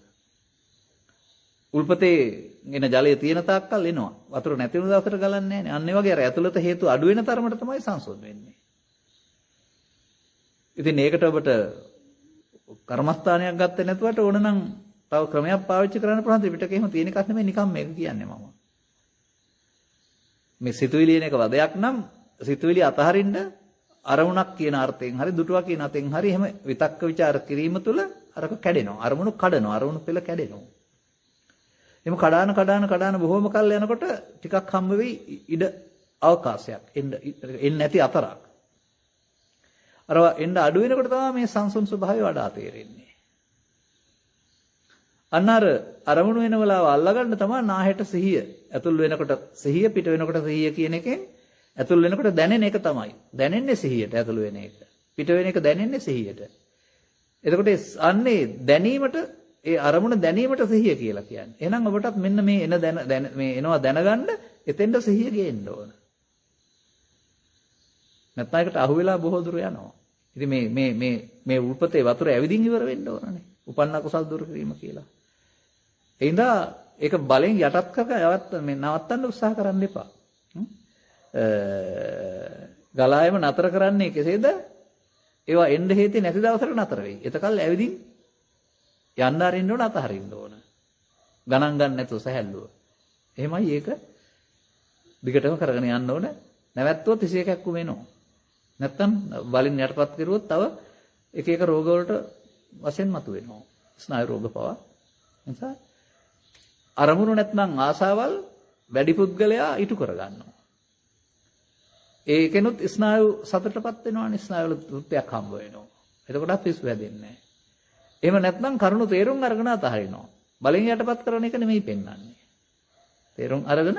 උල්පතේ එන ජලය තියෙන තාක්කල් එනවා. වතුර නැති වුණ දවසට ගලන්නේ නැහැ. අන්න ඒ වගේ අර ඇතුළත හේතු අඩු වෙන තරමට තමයි සංසෝධ වෙන්නේ. ඉතින් ඒකට ඔබට කර්මස්ථානයක් ගත්තේ නැතුවට ඕන නම් තව ක්‍රමයක් පාවිච්චි කරන්න පුළුවන්. ත්‍රිපිටකේ එහෙම තියෙන එකක් නෙමෙයි නිකම් මේක කියන්නේ මම. මේ සිතුවිලි එන එක වදයක් නම් සිතුවිලි අතහරින්න අරමුණක් කියන අර්ථයෙන් හරි දුටුවා කියන අර්ථයෙන් හරි එහෙම විතක්ක ਵਿਚාර කිරීම තුළ අරක කැඩෙනවා. අරමුණු කඩනවා. අරමුණු පෙළ කැඩෙනවා. එහෙම කඩාන බොහොම කල් යනකොට ටිකක් හම්බ වෙයි ඉඩ අවකාශයක්. එන්න නැති අතරක්. අරවා එන්න අඩු වෙනකොට තමයි මේ සංසුන් ස්වභාවය වඩා තේරෙන්නේ. අන්න අරමුණු වෙන වෙලාව අල්ලගන්න තමයි නාහෙට සිහිය. ඇතුල් වෙනකොට සිහිය පිට වෙනකොට සිහිය කියන එකෙන් ඇතුල් වෙනකොට දැනෙන එක තමයි. දැනෙන්නේ සිහියට ඇතුල් වෙන එක. පිට වෙන එක දැනෙන්නේ සිහියට. එතකොට අන්නේ දැනීමට ඒ අරමුණ දැනීමට සිහිය කියලා කියන්නේ. එහෙනම් ඔබටත් මෙන්න මේ මේ එනවා දැනගන්න එතෙන්ට සිහිය ගේන්න ඕන. නැත්නම් ඒකට අහු වෙලා බොහෝ දුර යනවා. ඉතින් මේ උල්පතේ වතුර ඇවිදින් ඉවර වෙන්න ඕනනේ. උපන්න කුසල් දුරු කිරීම කියලා. එහෙනම් ඒක බලෙන් යටත් කර නවත්තන්න උත්සාහ කරන්න එපා. ගලායම නතර කරන්නේ කෙසේද? ඒවා එන්න හේති නැති දවසට නතර වෙයි. එතකල් ඇවිදින් යන්න අරින්න ඕන අතහරින්න ඕන. ගණන් ගන්න නැතුව සැහැල්ලුව. එහෙමයි ඒක දිගටම කරගෙන යන්න ඕන. නැවැත්තුවොත් ඉසියකක්කු වෙනවා. නැත්තම් වලින් යටපත් කරුවොත් තව එක එක රෝග වලට වශයෙන් මතුවෙනවා. ස්නායු රෝග පවා. නිසා අරමුණු නැත්නම් ආසාවල් වැඩි පුද්ගලයා ඉටු කරගන්නවා. ඒකෙනුත් ස්නායු සතටපත් වෙනවානේ. ස්නායු වල තෘප්තියක් හම්බ වෙනවා. එතකොට පිස්සු වැදෙන්නේ නැහැ. එහෙම නැත්නම් කරුණු තේරුම් අරගෙන අතහරිනවා. බලෙන් යටපත් කරන එක නෙමෙයි පෙන්වන්නේ. තේරුම් අරගෙන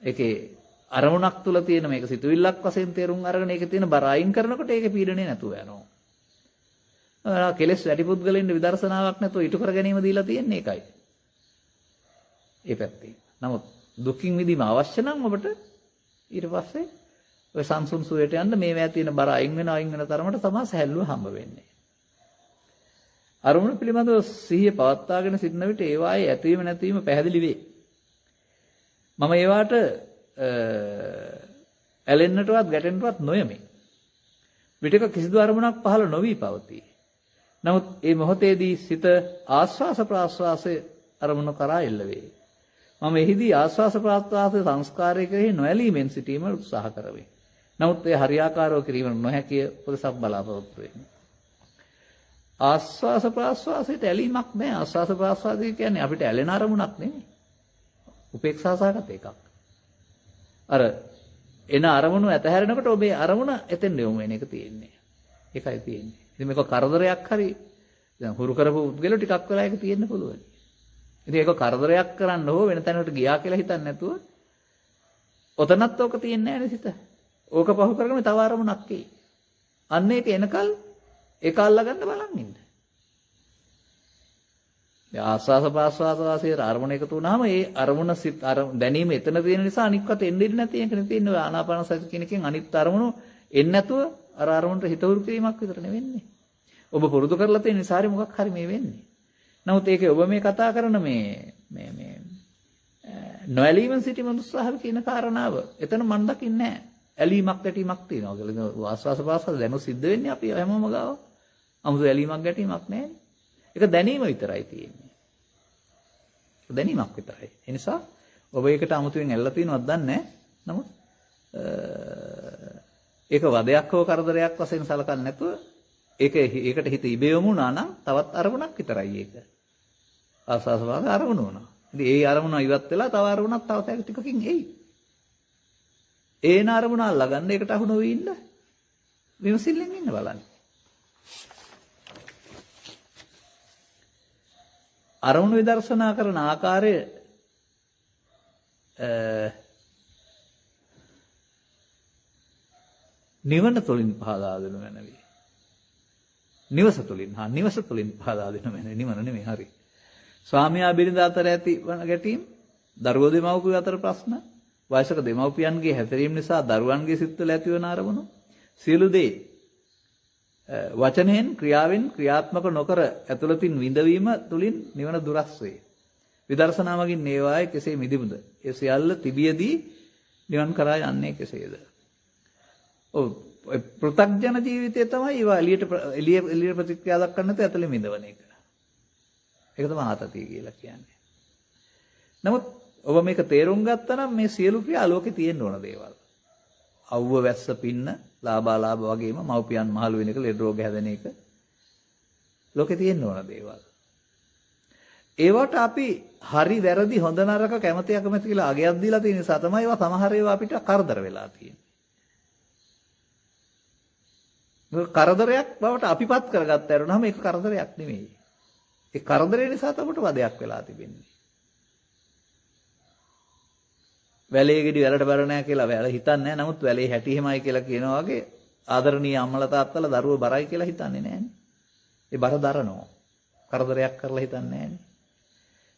ඒකේ අරමුණක් තුල තියෙන මේක සිතුවිල්ලක් වශයෙන් තේරුම් අරගෙන ඒකේ තියෙන බර අයින් කරනකොට ඒකේ පීඩනේ නැතුව යනවා. කෙලස් වැඩි පුද්ගලෙන්න විදර්ශනාවක් නැතුව ඊට කර ගැනීම දීලා තියෙන්නේ ඒකයි. ඒ පැත්තේ. නමුත් දුකින් මිදීම අවශ්‍ය නම් ඔබට ඊට පස්සේ ඔය සංසුන් සුවයට යන්න මේවා තියෙන බර අයින් වෙන තරමට තමයි සැහැල්ලුව හම්බ වෙන්නේ. අරමුණු පිළිබඳව සිහිය පවත්වාගෙන සිටින විට ඒවායේ ඇතවීම නැතිවීම පැහැදිලි වේ. මම ඒවාට ඇලෙන්නටවත් ගැටෙන්නටවත් නොයමි. විටක කිසිදු අරමුණක් පහළ නොවි පවතී. නමුත් මේ මොහොතේදී සිත ආස්වාස ප්‍රාස්වාසයේ අරමුණ කරා එල්ල වේ. මම එහිදී ආස්වාස ප්‍රාස්වාසයේ සංස්කාරය කෙරෙහි නොඇලීමෙන් සිටීම උත්සාහ කරමි. නමුත් ඒ හරියාකාරව කිරීම නොහැකිය පොදසක් බලාපොරොත්තු වෙමි. ආස්වාස ප්‍රාස්වාසයට ඇලීමක් නැහැ. ආස්වාස ප්‍රාස්වාසය කියන්නේ අපිට ඇලෙන අරමුණක් නෙමෙයි. උපේක්ෂා සහගත එකක්. අර එන අරමුණු ඇතහැරෙනකොට ඔබේ අරමුණ එතෙන් යොමු වෙන එක තියෙන්නේ. ඒකයි තියෙන්නේ. ඉතින් මේක කරදරයක් හරි දැන් හුරු කරපු උද්ගල ටිකක් වෙලා ඒක තියෙන්න පුළුවන්. ඉතින් ඒක කරදරයක් කරන්න හෝ වෙන තැනකට ගියා කියලා හිතන්නේ නැතුව ඔතනත් ඕක තියෙන්නේ නැහැ නේ සිත. ඕක පහු කරගෙන තව අරමුණක් එයි. අන්න ඒක එනකල් ඒක අල්ලගන්න බලන් ඉන්න. ආස්වාස ප්‍රාස්වාස වාසයේ අරමුණ එකතු වුණාම ඒ අරමුණ සිත් දැනීම එතන තියෙන නිසා අනික්වත් එන්නේ නැති එකනේ තියෙන්නේ. ආනාපාන සති කියන එකෙන් අනිත් අරමුණු එන්නේ නැතුව අර අරමුණට හිත උරු කිරීමක් විතර නෙවෙන්නේ. ඔබ පුරුදු කරලා තියෙන නිසාරි මොකක් හරි මේ වෙන්නේ. නමුත් ඒකේ ඔබ මේ කතා කරන මේ නොඇලීමෙන් සිටීම උත්සාහ කියන කාරණාව එතන මන් දකින්නේ නැහැ. ඇලීමක් ගැටීමක් තියෙනවා කියලා. ආස්වාස ප්‍රාස්වාස දැනුත් සිද්ධ වෙන්නේ අපි හැමෝම ගාව. 아무තු ඇලීමක් ගැටීමක් නැහැ. ඒක දැනීම විතරයි තියෙන්නේ. දැනීමක් විතරයි. ඒ නිසා ඔබ ඒකට 아무තුවෙන් ඇල්ලලා තියෙනවද දන්නේ නැහැ. නමුත් ඒක වදයක් හෝ කරදරයක් වශයෙන් සලකන්නේ නැතුව ඒකට හිත ඉබේ යොමු වුණා නම් තවත් අරමුණක් විතරයි ඒක. ආස්වාසවාද අරමුණ වුණා. ඉතින් ඒ අරමුණ ඉවත් වෙලා තව අරමුණක් තව ටිකකින් එයි. ඒන අරමුණ අල්ලගන්න ඒකට අහු නොවී ඉන්න. විමසිල්ලෙන් ඉන්න බලන්න. අරමුණු විදර්ශනා කරන ආකාරය නිවන තුළින් පහදා දෙනු මැනවි. නිවස තුළින් පහදා දෙනු මැනවි. නිවන නෙමෙයි හරි. ස්වාමියා බිරිඳ අතර ඇති වන ගැටීම්, දරුවෝ දෙමව්පියෝ අතර ප්‍රශ්න, වයසක දෙමව්පියන්ගේ හැසිරීම නිසා දරුවන්ගේ සිත්වල ඇතිවන අරමුණු සියලු දේ වචනයෙන් ක්‍රියාවෙන් ක්‍රියාත්මක නොකර ඇතුළතින් විඳවීම තුළින් නිවන දුරස් වේ. විදර්ශනා මගින් මේවායේ කෙසේ මිදිමුද? ඒ සියල්ල තිබියදී නිවන් කරා යන්නේ කෙසේද? ඔව් පෘථග්ජන ජීවිතය තමයි ඒවා එළියට ප්‍රතික්‍රියා දක්වන්න නැත්නම් ඇතුළේ මිදවන එක. ඒක තමයි ආතතිය කියලා කියන්නේ. නමුත් ඔබ මේක තේරුම් ගත්තා නම් මේ සියලු ක්‍රියා ලෝකේ තියෙන්න ඕන දේවල්. අවුව වැස්ස පින්න ලාභාලාභ වගේම මව්පියන් මහලු වෙන එක ලෙඩ රෝග හැදෙන එක ලෝකේ තියෙන්න ඕන දේවල්. ඒවට අපි හරි වැරදි හොඳ නරක කැමති අකමැති කියලා අගයක් දීලා තියෙන නිසා තමයි ඒවා සමහර ඒවා අපිට කරදර වෙලා තියෙන්නේ. කරදරයක් බවට අපිපත් කරගත්ත ඇරුණාම ඒක කරදරයක් නෙමෙයි. ඒ කරදරේ නිසා තමයි වදයක් වෙලා තිබෙන්නේ. වැලේ ගෙඩි වැලට බර නැහැ කියලා වැල හිතන්නේ නැහැ. නමුත් වැලේ හැටි එහෙමයි කියලා කියනවා වගේ ආදරණීය අම්මලා තාත්තලා දරුවෝ බරයි කියලා හිතන්නේ නැහැනේ. ඒ බර දරනවා. කරදරයක් කරලා හිතන්නේ නැහැනේ.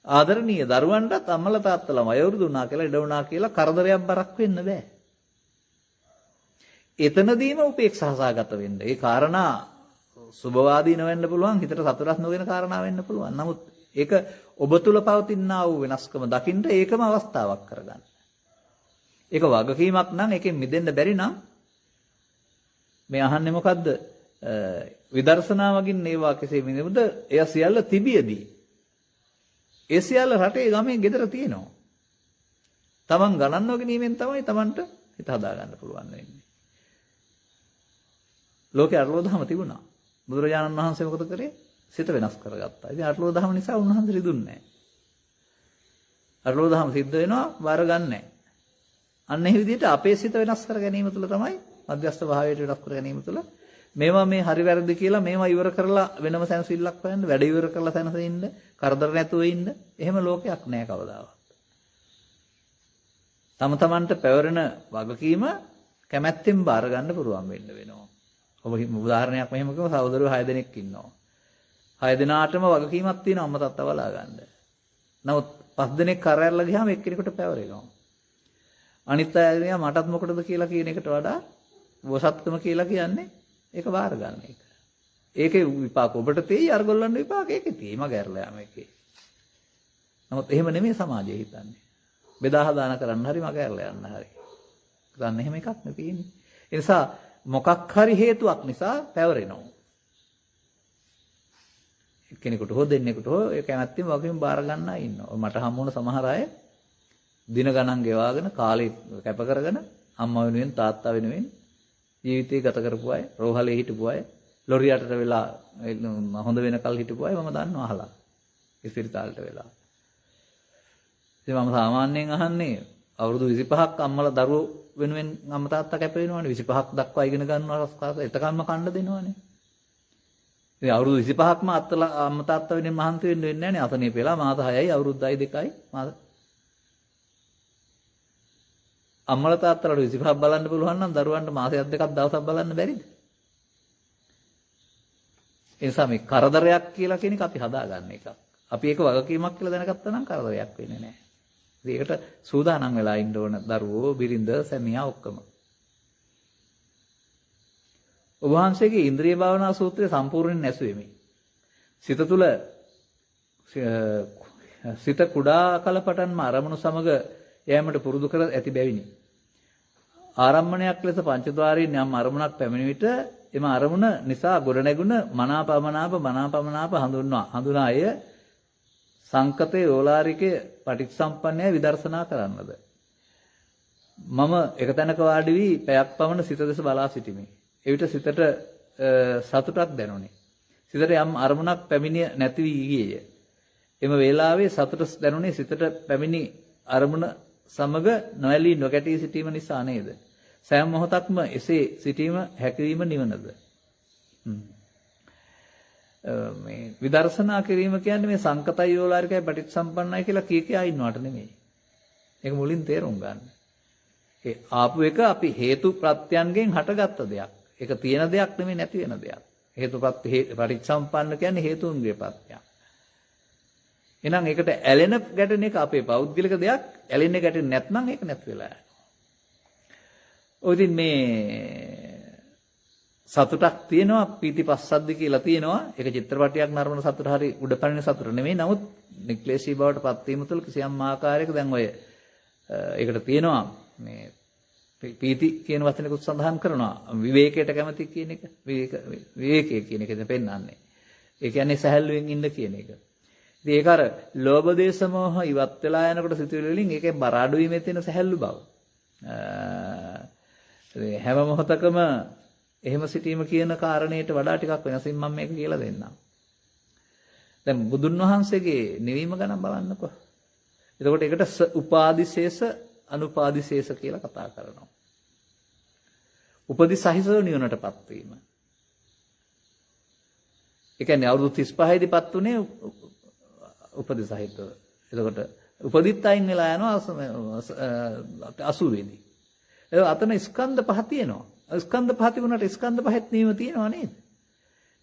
ආදරණීය දරුවන්ටත් අම්මලා තාත්තලා වයවෘදු වුණා කියලා ඉඩ වුණා කියලා කරදරයක් බරක් වෙන්න බෑ. එතනදීම උපේක්ෂාසගත වෙන්න. ඒ කාරණා සුභවාදී නොවෙන්න පුළුවන්, හිතට සතුටක් නොවන කාරණා වෙන්න පුළුවන්. නමුත් ඒක ඔබ තුල පවතිනා වූ වෙනස්කම දකින්න ඒකම අවස්ථාවක් කරගන්න. ඒක වගකීමක් නම් ඒකෙන් මිදෙන්න බැරි නම් මේ අහන්නේ මොකද්ද? විදර්ශනාවකින් ඒවා කෙසේ මිදෙමුද? එය සියල්ල තිබියදී. ඒ සියල්ල රටේ ගමේ ගෙදර තියෙනවා. Taman ගණන් නොගැනීමෙන් තමයි Tamanට හිත හදා ගන්න පුළුවන් වෙන්නේ. ලෝකේ අරලෝ දහම තිබුණා. බුදුරජාණන් වහන්සේ මොකද කරේ? සිත වෙනස් කරගත්තා. ඉතින් අරලෝ දහම නිසා උන්වහන්සේ රිදුන්නේ නැහැ. අරලෝ දහම සිද්ධ වෙනවා බාර ගන්නෑ. අන්න ඒ විදිහට අපේ සිත වෙනස් කර ගැනීම තුළ තමයි මධ්‍යස්ථ භාවයට වෙනස් කර ගැනීම තුළ මේවා මේ හරි වැරදි කියලා මේවා ඉවර කරලා වෙනම සැනසෙල්ලක් හොයන්න, වැඩ ඉවර කරලා සැනසෙන්න, කරදර නැතුව ඉන්න එහෙම ලෝකයක් නැහැ කවදාවත්. තම තමන්ට පැවරෙන වගකීම කැමැත්තෙන් බාර ගන්න පුරුවන් වෙන්න වෙනවා. ඔබ උදාහරණයක් මෙහෙම කිව්ව සහෝදරයෝ 6 දෙනෙක් ඉන්නවා. 6 දෙනාටම වගකීමක් තියෙනවා අම්මා තාත්තා බලා ගන්න. නමුත් 5 දෙනෙක් කරහැරලා ගියාම එක්කෙනෙකුට පැවරෙනවා. අනිත් අය කියනවා මටත් මොකටද කියලා කියන එකට වඩා බොසත්කම කියලා කියන්නේ ඒක බාර ගන්න එක. ඒකේ විපාක ඔබට තේයි අරගොල්ලන්ට විපාක ඒකේ තේයි මගහැරලා යම එකේ. නමුත් එහෙම නෙමෙයි සමාජය හිතන්නේ. බෙදා හදාන කරන්න හරි මගහැරලා යන්න හරි. ගන්න එහෙම එකක් නෙපෙන්නේ. ඒ නිසා මොකක් හරි හේතුවක් නිසා පැවරෙනවා. එක්කෙනෙකුට හෝ දෙන්නෙකුට හෝ ඒ කැමැත්තෙන් වගකීම් බාර ගන්න අය ඉන්නවා. මට හම්බ වුණ සමහර අය දින ගණන් ගෙවාගෙන කාලේ කැප කරගෙන අම්මා වෙනුවෙන් තාත්තා වෙනුවෙන් ජීවිතේ ගත කරපු අය, රෝහලේ හිටපු අය, ලොරි යටට වෙලා හොඳ වෙනකල් හිටපු අය මම දන්නවා අහලා. ඉස්පිරිතාලට වෙලා. ඉතින් මම සාමාන්‍යයෙන් අහන්නේ අවුරුදු 25ක් අම්මලා දරුවෝ වෙනුවෙන් අම්මා තාත්තා කැප වෙනවනේ 25ක් දක්වා ඉගෙන ගන්නවා රස්කාස එතකන්ම කන්න දෙනවනේ. ඉතින් අවුරුදු 25ක්ම අත්තලා අම්මා තාත්තා වෙනුවෙන් මහන්සි වෙන්න වෙන්නේ නැහැ නේ. අතනේ පෙලා මාස 6යි අවුරුද්දයි 2යි මාස අම්මලා තාත්තලාට 25ක් බලන්න පුළුවන් නම් දරුවන්ට මාසයක් දෙකක් දවසක් බලන්න බැරිද? ඒ නිසා මේ කරදරයක් කියලා කියන එක අපි හදාගන්න එකක්. අපි ඒක වගකීමක් කියලා දැනගත්තා නම් කරදරයක් වෙන්නේ නැහැ. ඒකට සූදානම් වෙලා ඉන්න ඕන දරුවෝ, බිරිඳ, සැමියා ඔක්කොම. ඔබ වහන්සේගේ ඉන්ද්‍රිය භාවනා සූත්‍රය සම්පූර්ණයෙන් නැසුවෙමි. සිත තුළ සිත කුඩා කල පටන්ම අරමුණු සමග යෑමට පුරුදු කර ඇති බැවිනි. ආරම්මණයක් ලෙස පංචද්වාරයෙන් යම් අරමුණක් පැමිණි විට එම අරමුණ නිසා ගොඩනැගුණ මනාපමනාප හඳුනා එය සංකතේ ඕලාරිකේ පටිච්චසම්පන්නය විදර්ශනා කරන්නද. මම එක තැනක වාඩි වී පැයක් පමණ සිත දෙස බලා සිටිමි. එවිට සිතට සතුටක් දැනුනි. සිතට යම් අරමුණක් පැමිණිය නැති වී ගියේය. එම වේලාවේ සතුට දැනුනේ සිතට පැමිණි අරමුණ සමග නොඇලී නොකැටී සිටීම නිසා නේද? සෑම මොහොතක්ම එසේ සිටීම හැකියවීම නිවනද? මේ විදර්ශනා කිරීම කියන්නේ මේ සංකතය යෝලාරිකයි පටිච්චසම්පන්නයි කියලා කියා ඉන්නවට නෙමෙයි. ඒක මුලින් තේරුම් ගන්න. ඒ ආපු එක අපි හේතු ප්‍රත්‍යයන්ගෙන් හටගත්ත දෙයක්. ඒක තියෙන දෙයක් නෙමෙයි නැති වෙන දෙයක්. හේතුපත් පටිච්චසම්පන්න කියන්නේ හේතුන්ගේ ප්‍රත්‍යයක්. එහෙනම් ඒකට ඇලෙන ගැටෙන එක අපේ පෞද්ගලික දෙයක්. ඇලෙන්නේ ගැටෙන්නේ නැත්නම් ඒක නැති වෙලා යනවා. ඔය ඉතින් මේ සතුටක් තියෙනවා පීතිපස්සද්දි කියලා තියෙනවා. ඒක චිත්‍රපටයක් නරඹන සතුට හරි උඩපැනින සතුට නෙමෙයි. නමුත් නික්ලේශී බවට පත් වීම තුළ කිසියම් ආකාරයක දැන් ඔය ඒකට තියෙනවා මේ පීති කියන වචනයකුත් සඳහන් කරනවා. විවේකයට කැමති කියන එක. විවේකයේ කියන එකද පෙන්වන්නේ. ඒ කියන්නේ සැහැල්ලුවෙන් ඉන්න කියන එක. ඉතින් ඒක අර ලෝභ දේශ මොහ ඉවත් වෙලා යනකොට සිතුවිලි වලින් ඒකේ බර අඩු වීමේ තියෙන සැහැල්ලු බව. හැම මොහොතකම එහෙම සිටීම කියන කාරණේට වඩා ටිකක් වෙනසින් මම මේක කියලා දෙන්නම්. දැන් බුදුන් වහන්සේගේ නිවීම ගැන බලන්නකෝ. එතකොට ඒකට උපාදිශේෂ අනුපාදිශේෂ කියලා කතා කරනවා. උපදි සහිතව නිවනටපත් වීම. ඒ කියන්නේ අවුරුදු 35 දීපත් උනේ උපදි සහිතව. එතකොට උපදිත් අයින් වෙලා යනවා 80 දී. ඒක අතන ස්කන්ධ පහ තියෙනවා. ස්කන්ධ පහ තිබුණාට ස්කන්ධ පහෙත් නිවීම තියෙනවා නේද?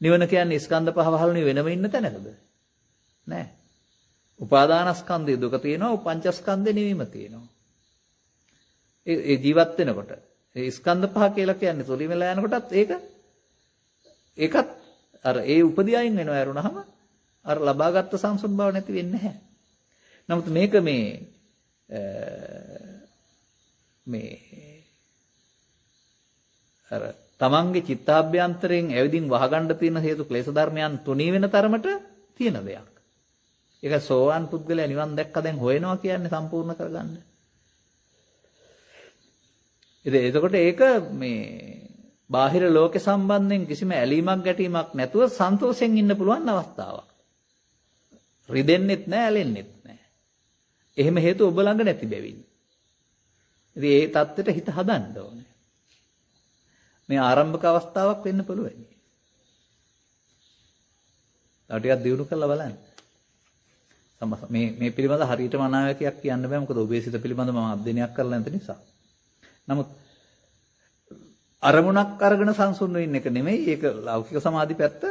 නිවන කියන්නේ ස්කන්ධ පහ වහලුනේ වෙනම ඉන්න තැනකද? නෑ. උපාදානස්කන්ධයේ දුක තියෙනවා, පංචස්කන්ධේ නිවීම තියෙනවා. ඒ ජීවත් වෙනකොට ඒ ස්කන්ධ පහ කියලා කියන්නේ තොලින් වෙලා යනකොටත් ඒකත් අර ඒ උපදී අයින් වෙනවා ඇරුණාම අර ලබාගත් සංසුන් බව නැති වෙන්නේ නැහැ. නමුත් මේක මේ අර තමන්ගේ චිත්තාභ්‍යන්තරයෙන් ඇවිදින් වහගන්න තියෙන හේතු ක්ලේශ ධර්මයන් තුනී වෙන තරමට තියෙන දෙයක්. ඒක සෝවාන් පුද්ගලයා නිවන් දැක්ක දැන් හොයනවා කියන්නේ සම්පූර්ණ කරගන්න. එතකොට ඒක මේ බාහිර ලෝක සම්බන්ධයෙන් කිසිම ඇලීමක් ගැටීමක් නැතුව සන්තෝෂයෙන් ඉන්න පුළුවන් අවස්ථාවක්. රිදෙන්නෙත් නැහැ, ඇලෙන්නෙත් නැහැ. එහෙම හේතු ඔබ ළඟ නැති බැවින්. ඉතින් ඒ தත්ත්වෙට හිත හදන්න ඕනේ. මේ ආරම්භක අවස්ථාවක් වෙන්න පුළුවන්. තව ටිකක් දියුණු කරලා බලන්න. මේ පිළිබඳ හරියටම අනාවැකියක් කියන්න බෑ. මොකද ඔබේ සිත පිළිබඳ මම අධ්‍යයනයක් කරලා නැති නිසා. නමුත් අරමුණක් අරගෙන සංසුන් වෙන්න එක නෙමෙයි. ඒක ලෞකික සමාධි පැත්ත.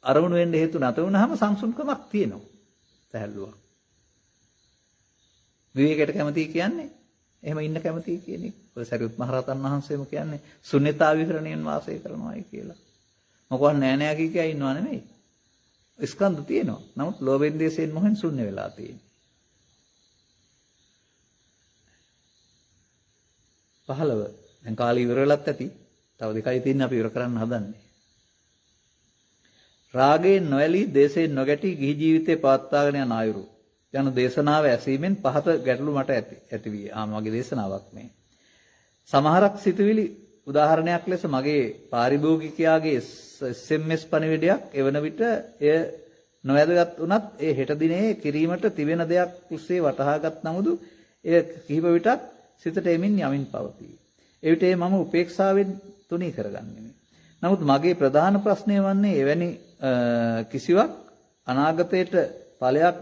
අරමුණු වෙන්න හේතු නැත වුනහම සංසුන්කමක් තියෙනවා. සැහැල්ලුවක්. විවේකයට කැමති කියන්නේ එහෙම ඉන්න කැමති කියන එක. ඔය සරියුත් මහරහතන් වහන්සේම කියන්නේ ශුන්‍යතා විහරණයෙන් වාසය කරනවායි කියලා. මොකවත් නෑ නෑ කිය ඉන්නව නෙමෙයි. ස්කන්ධ තියෙනවා. නමුත් ලෝභෙන් දේශයෙන් මොහෙන් ශුන්‍ය වෙලා තියෙන්නේ. 15 දැන් කාලේ ඉවර වෙලත් ඇති. තව දෙකයි තියෙන්නේ අපි ඉවර කරන්න හදන්නේ. රාගයෙන් නොඇලී දේශයෙන් නොගැටි ගිහි ජීවිතේ පවත්වාගෙන යන ආයුරු යන දේශනාව ඇසීමෙන් පහත ගැටලු මට ඇති විය. මගේ දේශනාවක් මේ. සමහරක් සිතුවිලි උදාහරණයක් ලෙස මගේ පාරිභෝගිකයාගේ SMS පණිවිඩයක් එවන විට එය නොවැදගත් වුණත් ඒ හෙට දිනේ කිරීමට තිබෙන දෙයක් කුස්සේ වටහාගත් නමුදු එය කිහිප විටක් සිතට එමින් යමින් පවතී. එවිට මම උපේක්ෂාවෙන් තුනී කරගන්නෙමි. නමුත් මගේ ප්‍රධාන ප්‍රශ්නය වන්නේ එවැනි කිසිවක් අනාගතයට ඵලයක්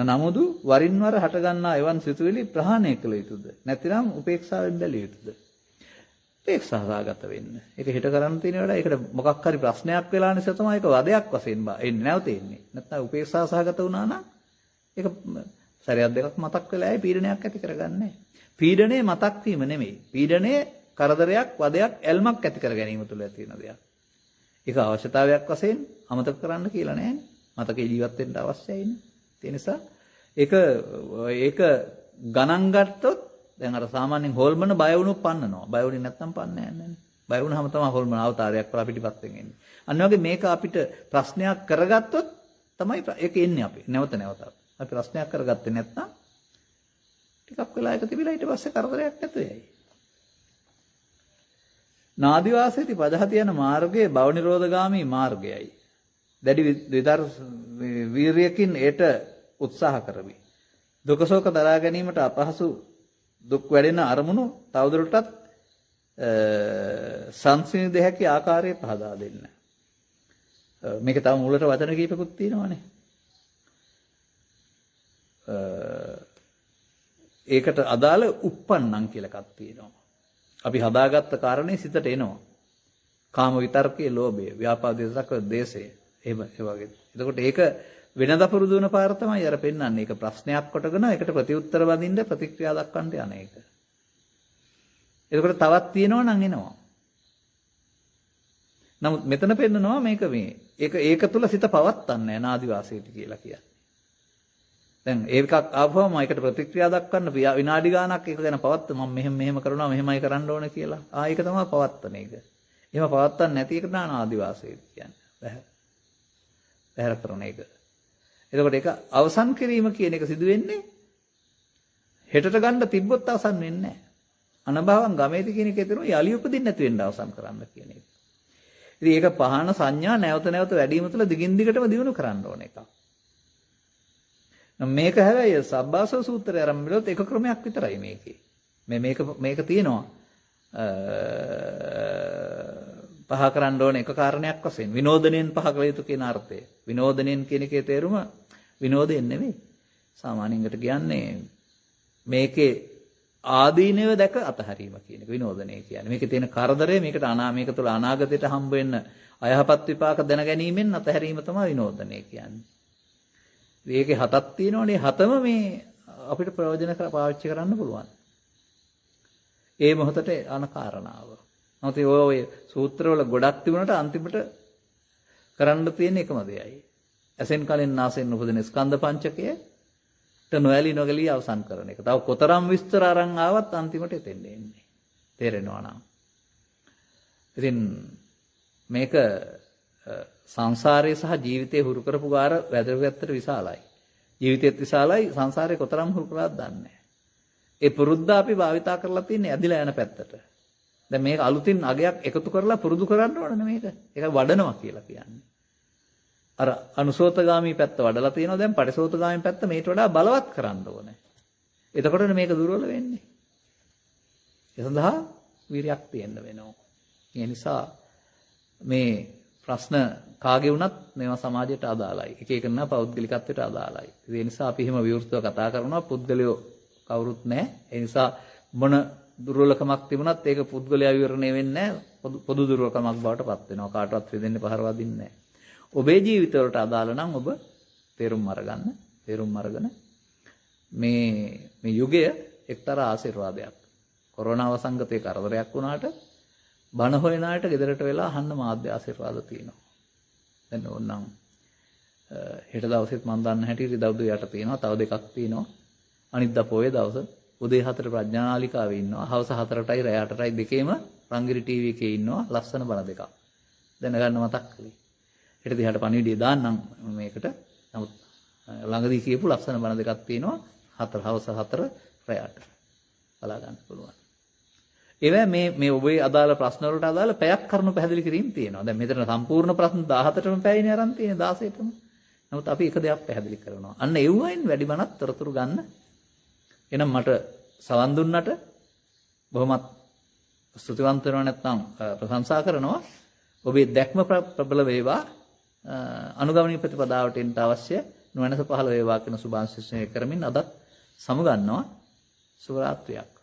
නමුදු වරින් වර හටගන්නා එවන් සිතුවිලි ප්‍රහාණය කළ යුතුද? නැතිනම් උපේක්ෂාවෙන් බැලිය යුතුද? උපේක්ෂාසහගත වෙන්න. ඒක හිත කරන්න තියෙන වැඩ. ඒකට මොකක් හරි ප්‍රශ්නයක් වෙලා නිසා තමයි ඒක වදයක් වශයෙන් එන්නේ නැවත එන්නේ. නැත්නම් උපේක්ෂාසහගත වුණා නම් ඒක සැරයක් දෙකක් මතක් වෙලා ඇයි පීඩනයක් ඇති කරගන්නේ. පීඩනේ මතක් වීම නෙමෙයි. පීඩනේ කරදරයක්, වදයක්, ඇල්මක් ඇති කර ගැනීම තුළ ඇති වෙන දෙයක්. ඒක අවශ්‍යතාවයක් වශයෙන් අමතක කරන්න කියලා නෑනේ. මතකේ ජීවත් වෙන්න අවශ්‍යයිනේ. ඒ නිසා ඒක ගණන් ගත්තොත් දැන් අර සාමාන්‍යයෙන් හොල්මන බය වුණොත් පන්නනවා. බය වුණේ නැත්නම් පන්නේ නැහැ. බය වුණාම තමයි හොල්මන අවතාරයක් කරලා පිටිපස්සෙන් එන්නේ. අන්න වගේ මේක අපිට ප්‍රශ්නයක් කරගත්තොත් තමයි ඒක එන්නේ අපි. නැවත නැවතත්. අපි ප්‍රශ්නයක් කරගත්තේ නැත්නම් ටිකක් වෙලා ඒක තිබිලා ඊට පස්සේ කරදරයක් නැතු වෙයි. නාදි වාසයේදී පදහති යන මාර්ගයේ භව නිරෝධගාමී මාර්ගයයි. දැඩි වීරියකින් ඒට උත්සාහ කරමි. දුක ශෝක දරා ගැනීමට අපහසු දුක් වැඩෙන අරමුණු තවදුරටත් සංසිඳිය හැකි ආකාරය පහදා දෙන්න. මේක තව මුලට වචන කීපකුත් තියෙනවානේ. ඒකට අදාළ උප්පන්නං කියලා එකක් තියෙනවා. අපි හදාගත්ත කාරණේ සිතට එනවා. කාම විතර්කයේ ලෝභය, ව්‍යාපාදයේ සක දේශය. එහෙම ඒ වගේ. එතකොට ඒක වෙනද පුරුදු වෙන පාර තමයි අර පෙන්වන්නේ. ඒක ප්‍රශ්නයක් කොටගෙන ඒකට ප්‍රතිඋත්තර වදින්න ප්‍රතික්‍රියා දක්වන්න යන එක. එතකොට තවත් තියෙනවා නම් එනවා. නමුත් මෙතන පෙන්නනවා මේක ඒක තුල සිත පවත්තන්නේ නාදි වාසයේදී කියලා කියන්නේ. දැන් ඒකක් ආවම ඒකට ප්‍රතික්‍රියා දක්වන්න විනාඩි ගාණක් ඒක ගැන පවත්ත මම මෙහෙම කරනවා මෙහෙමයි කරන්න ඕනේ කියලා. ඒක තමයි පවත්තන එක. එහෙම පවත්තන්න නැති එක නා නාදි වාසයේදී කියන්නේ. බැහැර කරන එක. එතකොට ඒක අවසන් කිරීම කියන එක සිදු වෙන්නේ හෙටට ගන්න තිබ්බොත් අවසන් වෙන්නේ නැහැ. අනභවං ගමේති කියන එකේ තියෙනවා යලි උපදින්න නැති වෙන්න අවසන් කරන්න කියන එක. ඉතින් ඒක පහන සංඥා නැවත නැවත වැඩිම තුළ දිගින් දිගටම දිනු කරන්න ඕන එකක්. මේක හැබැයි සබ්බාසව සූත්‍රය ආරම්භ කළොත් එක ක්‍රමයක් විතරයි මේකේ. මේක තියෙනවා පහ කරන්න ඕන එක කාරණයක් වශයෙන් විනෝදණයෙන් පහ කළ යුතු කියන අර්ථය. විනෝදණයෙන් කියන එකේ තේරුම විනෝදයෙන් නෙවෙයි. සාමාන්‍යයෙන් කියන්නේ මේකේ ආදීනව දැක අතහැරීම කියන එක විනෝදණය කියන්නේ. මේකේ තියෙන කරදරය මේක තුළ අනාගතයට හම්බ වෙන්න අයහපත් විපාක දැන ගැනීමෙන් අතහැරීම තමයි විනෝදණය කියන්නේ. මේකේ හතක් තියෙනවනේ හතම මේ අපිට ප්‍රයෝජන පාවිච්චි කරන්න පුළුවන්. ඒ මොහොතට අන කාරණාව. නැත්නම් ඔය සූත්‍රවල ගොඩක් තිබුණාට අන්තිමට කරන්න තියෙන එකම දෙයයි. ඇසෙන් කලින් නාසයෙන් උපදින ස්කන්ධ පංචකයට නොඇලී නොගැලී අවසන් කරන එක. තව කොතරම් විස්තර අරන් ආවත් අන්තිමට එතෙන් එන්නේ. තේරෙනවා නම්. ඉතින් මේක සංසාරයේ සහ ජීවිතයේ හුරු කරපු ගාර වැදගත්ට විශාලයි. ජීවිතයේත් විශාලයි සංසාරේ කොතරම් හුරු කරාද දන්නේ නැහැ. ඒ පුරුද්ද අපි භාවිතා කරලා තින්නේ ඇදිලා යන පැත්තට. දැන් මේක අලුතින් අගයක් එකතු කරලා පුරුදු කරන්න ඕනේ මේක. ඒක වඩනවා කියලා කියන්නේ. අර අනුසෝතගාමී පැත්ත වඩලා තියෙනවා දැන් පටිසෝතගාමී පැත්ත මේට වඩා බලවත් කරන්න ඕනේ. එතකොටනේ මේක දුර්වල වෙන්නේ. ඒ සඳහා වීරියක් තියෙන්න වෙනවා. ඒ නිසා මේ ප්‍රශ්න කාගේ වුණත් මේවා සමාජයට අදාළයි. එක එක නා පෞද්ගලිකත්වයට අදාළයි. ඒ නිසා අපි එහෙම විවෘතව කතා කරනවා පුද්ගලයෝ කවුරුත් නැහැ. ඒ නිසා මොන දුර්වලකමක් තිබුණත් ඒක පුද්ගලයා විවරණය වෙන්නේ නැහැ. පොදු දුර්වලකමක් බවට පත් වෙනවා. කාටවත් රිදෙන්න පහර වදින්නේ නැහැ. ඔබේ ජීවිතවලට අදාළ නම් ඔබ තේරුම් අරගෙන මේ යුගය එක්තරා ආශිර්වාදයක්. කොරෝනා වසංගතයේ කරදරයක් වුණාට බණ හොයන අයට ගෙදරට වෙලා අහන්න මාධ්‍ය ආශිර්වාද තියෙනවා. දැන් ඕනනම් හෙට දවසෙත් මම දන්න හැටි රිදව්ද යට තියෙනවා. තව දෙකක් තියෙනවා. අනිද්දා පොයේ දවස උදේ 4 ප්‍රඥානාලිකාවේ ඉන්නවා. හවස 4ටයි රෑ 8ටයි දෙකේම රංගිරි ටීවී එකේ ඉන්නවා. ලස්සන බණ දෙකක්. දැනගන්න මතක් කළේ. හෙට දිහාට පණිවිඩය දාන්නම් මේකට. නමුත් ළඟදී කියපු ලස්සන බණ දෙකක් තියෙනවා. හවස 4 රෑ 8. බලා ගන්න පුළුවන්. ඒවා මේ ඔබේ අදාළ ප්‍රශ්න වලට අදාළ පැයක් කරුණු පැහැදිලි කිරීම තියෙනවා. දැන් මෙතන සම්පූර්ණ ප්‍රශ්න 17ටම පැයනේ අරන් තියෙන්නේ 16ටම. නමුත් අපි එක දෙයක් පැහැදිලි කරනවා. අන්න එව්වයින් වැඩි බණක් තොරතුරු ගන්න. එහෙනම් මට සවන් දුන්නට බොහොමත් ස්තුතිවන්ත වෙනවා නැත්නම් ප්‍රශංසා කරනවා. ඔබේ දැක්ම ප්‍රබල වේවා. අනුගමනීය ප්‍රතිපදාවට එන්න අවශ්‍ය නුවණස පහළ වේවා කියන සුභාශිර්වාදනය කරමින් අදත් සමුගන්නවා. සුබ රාත්‍රියක්.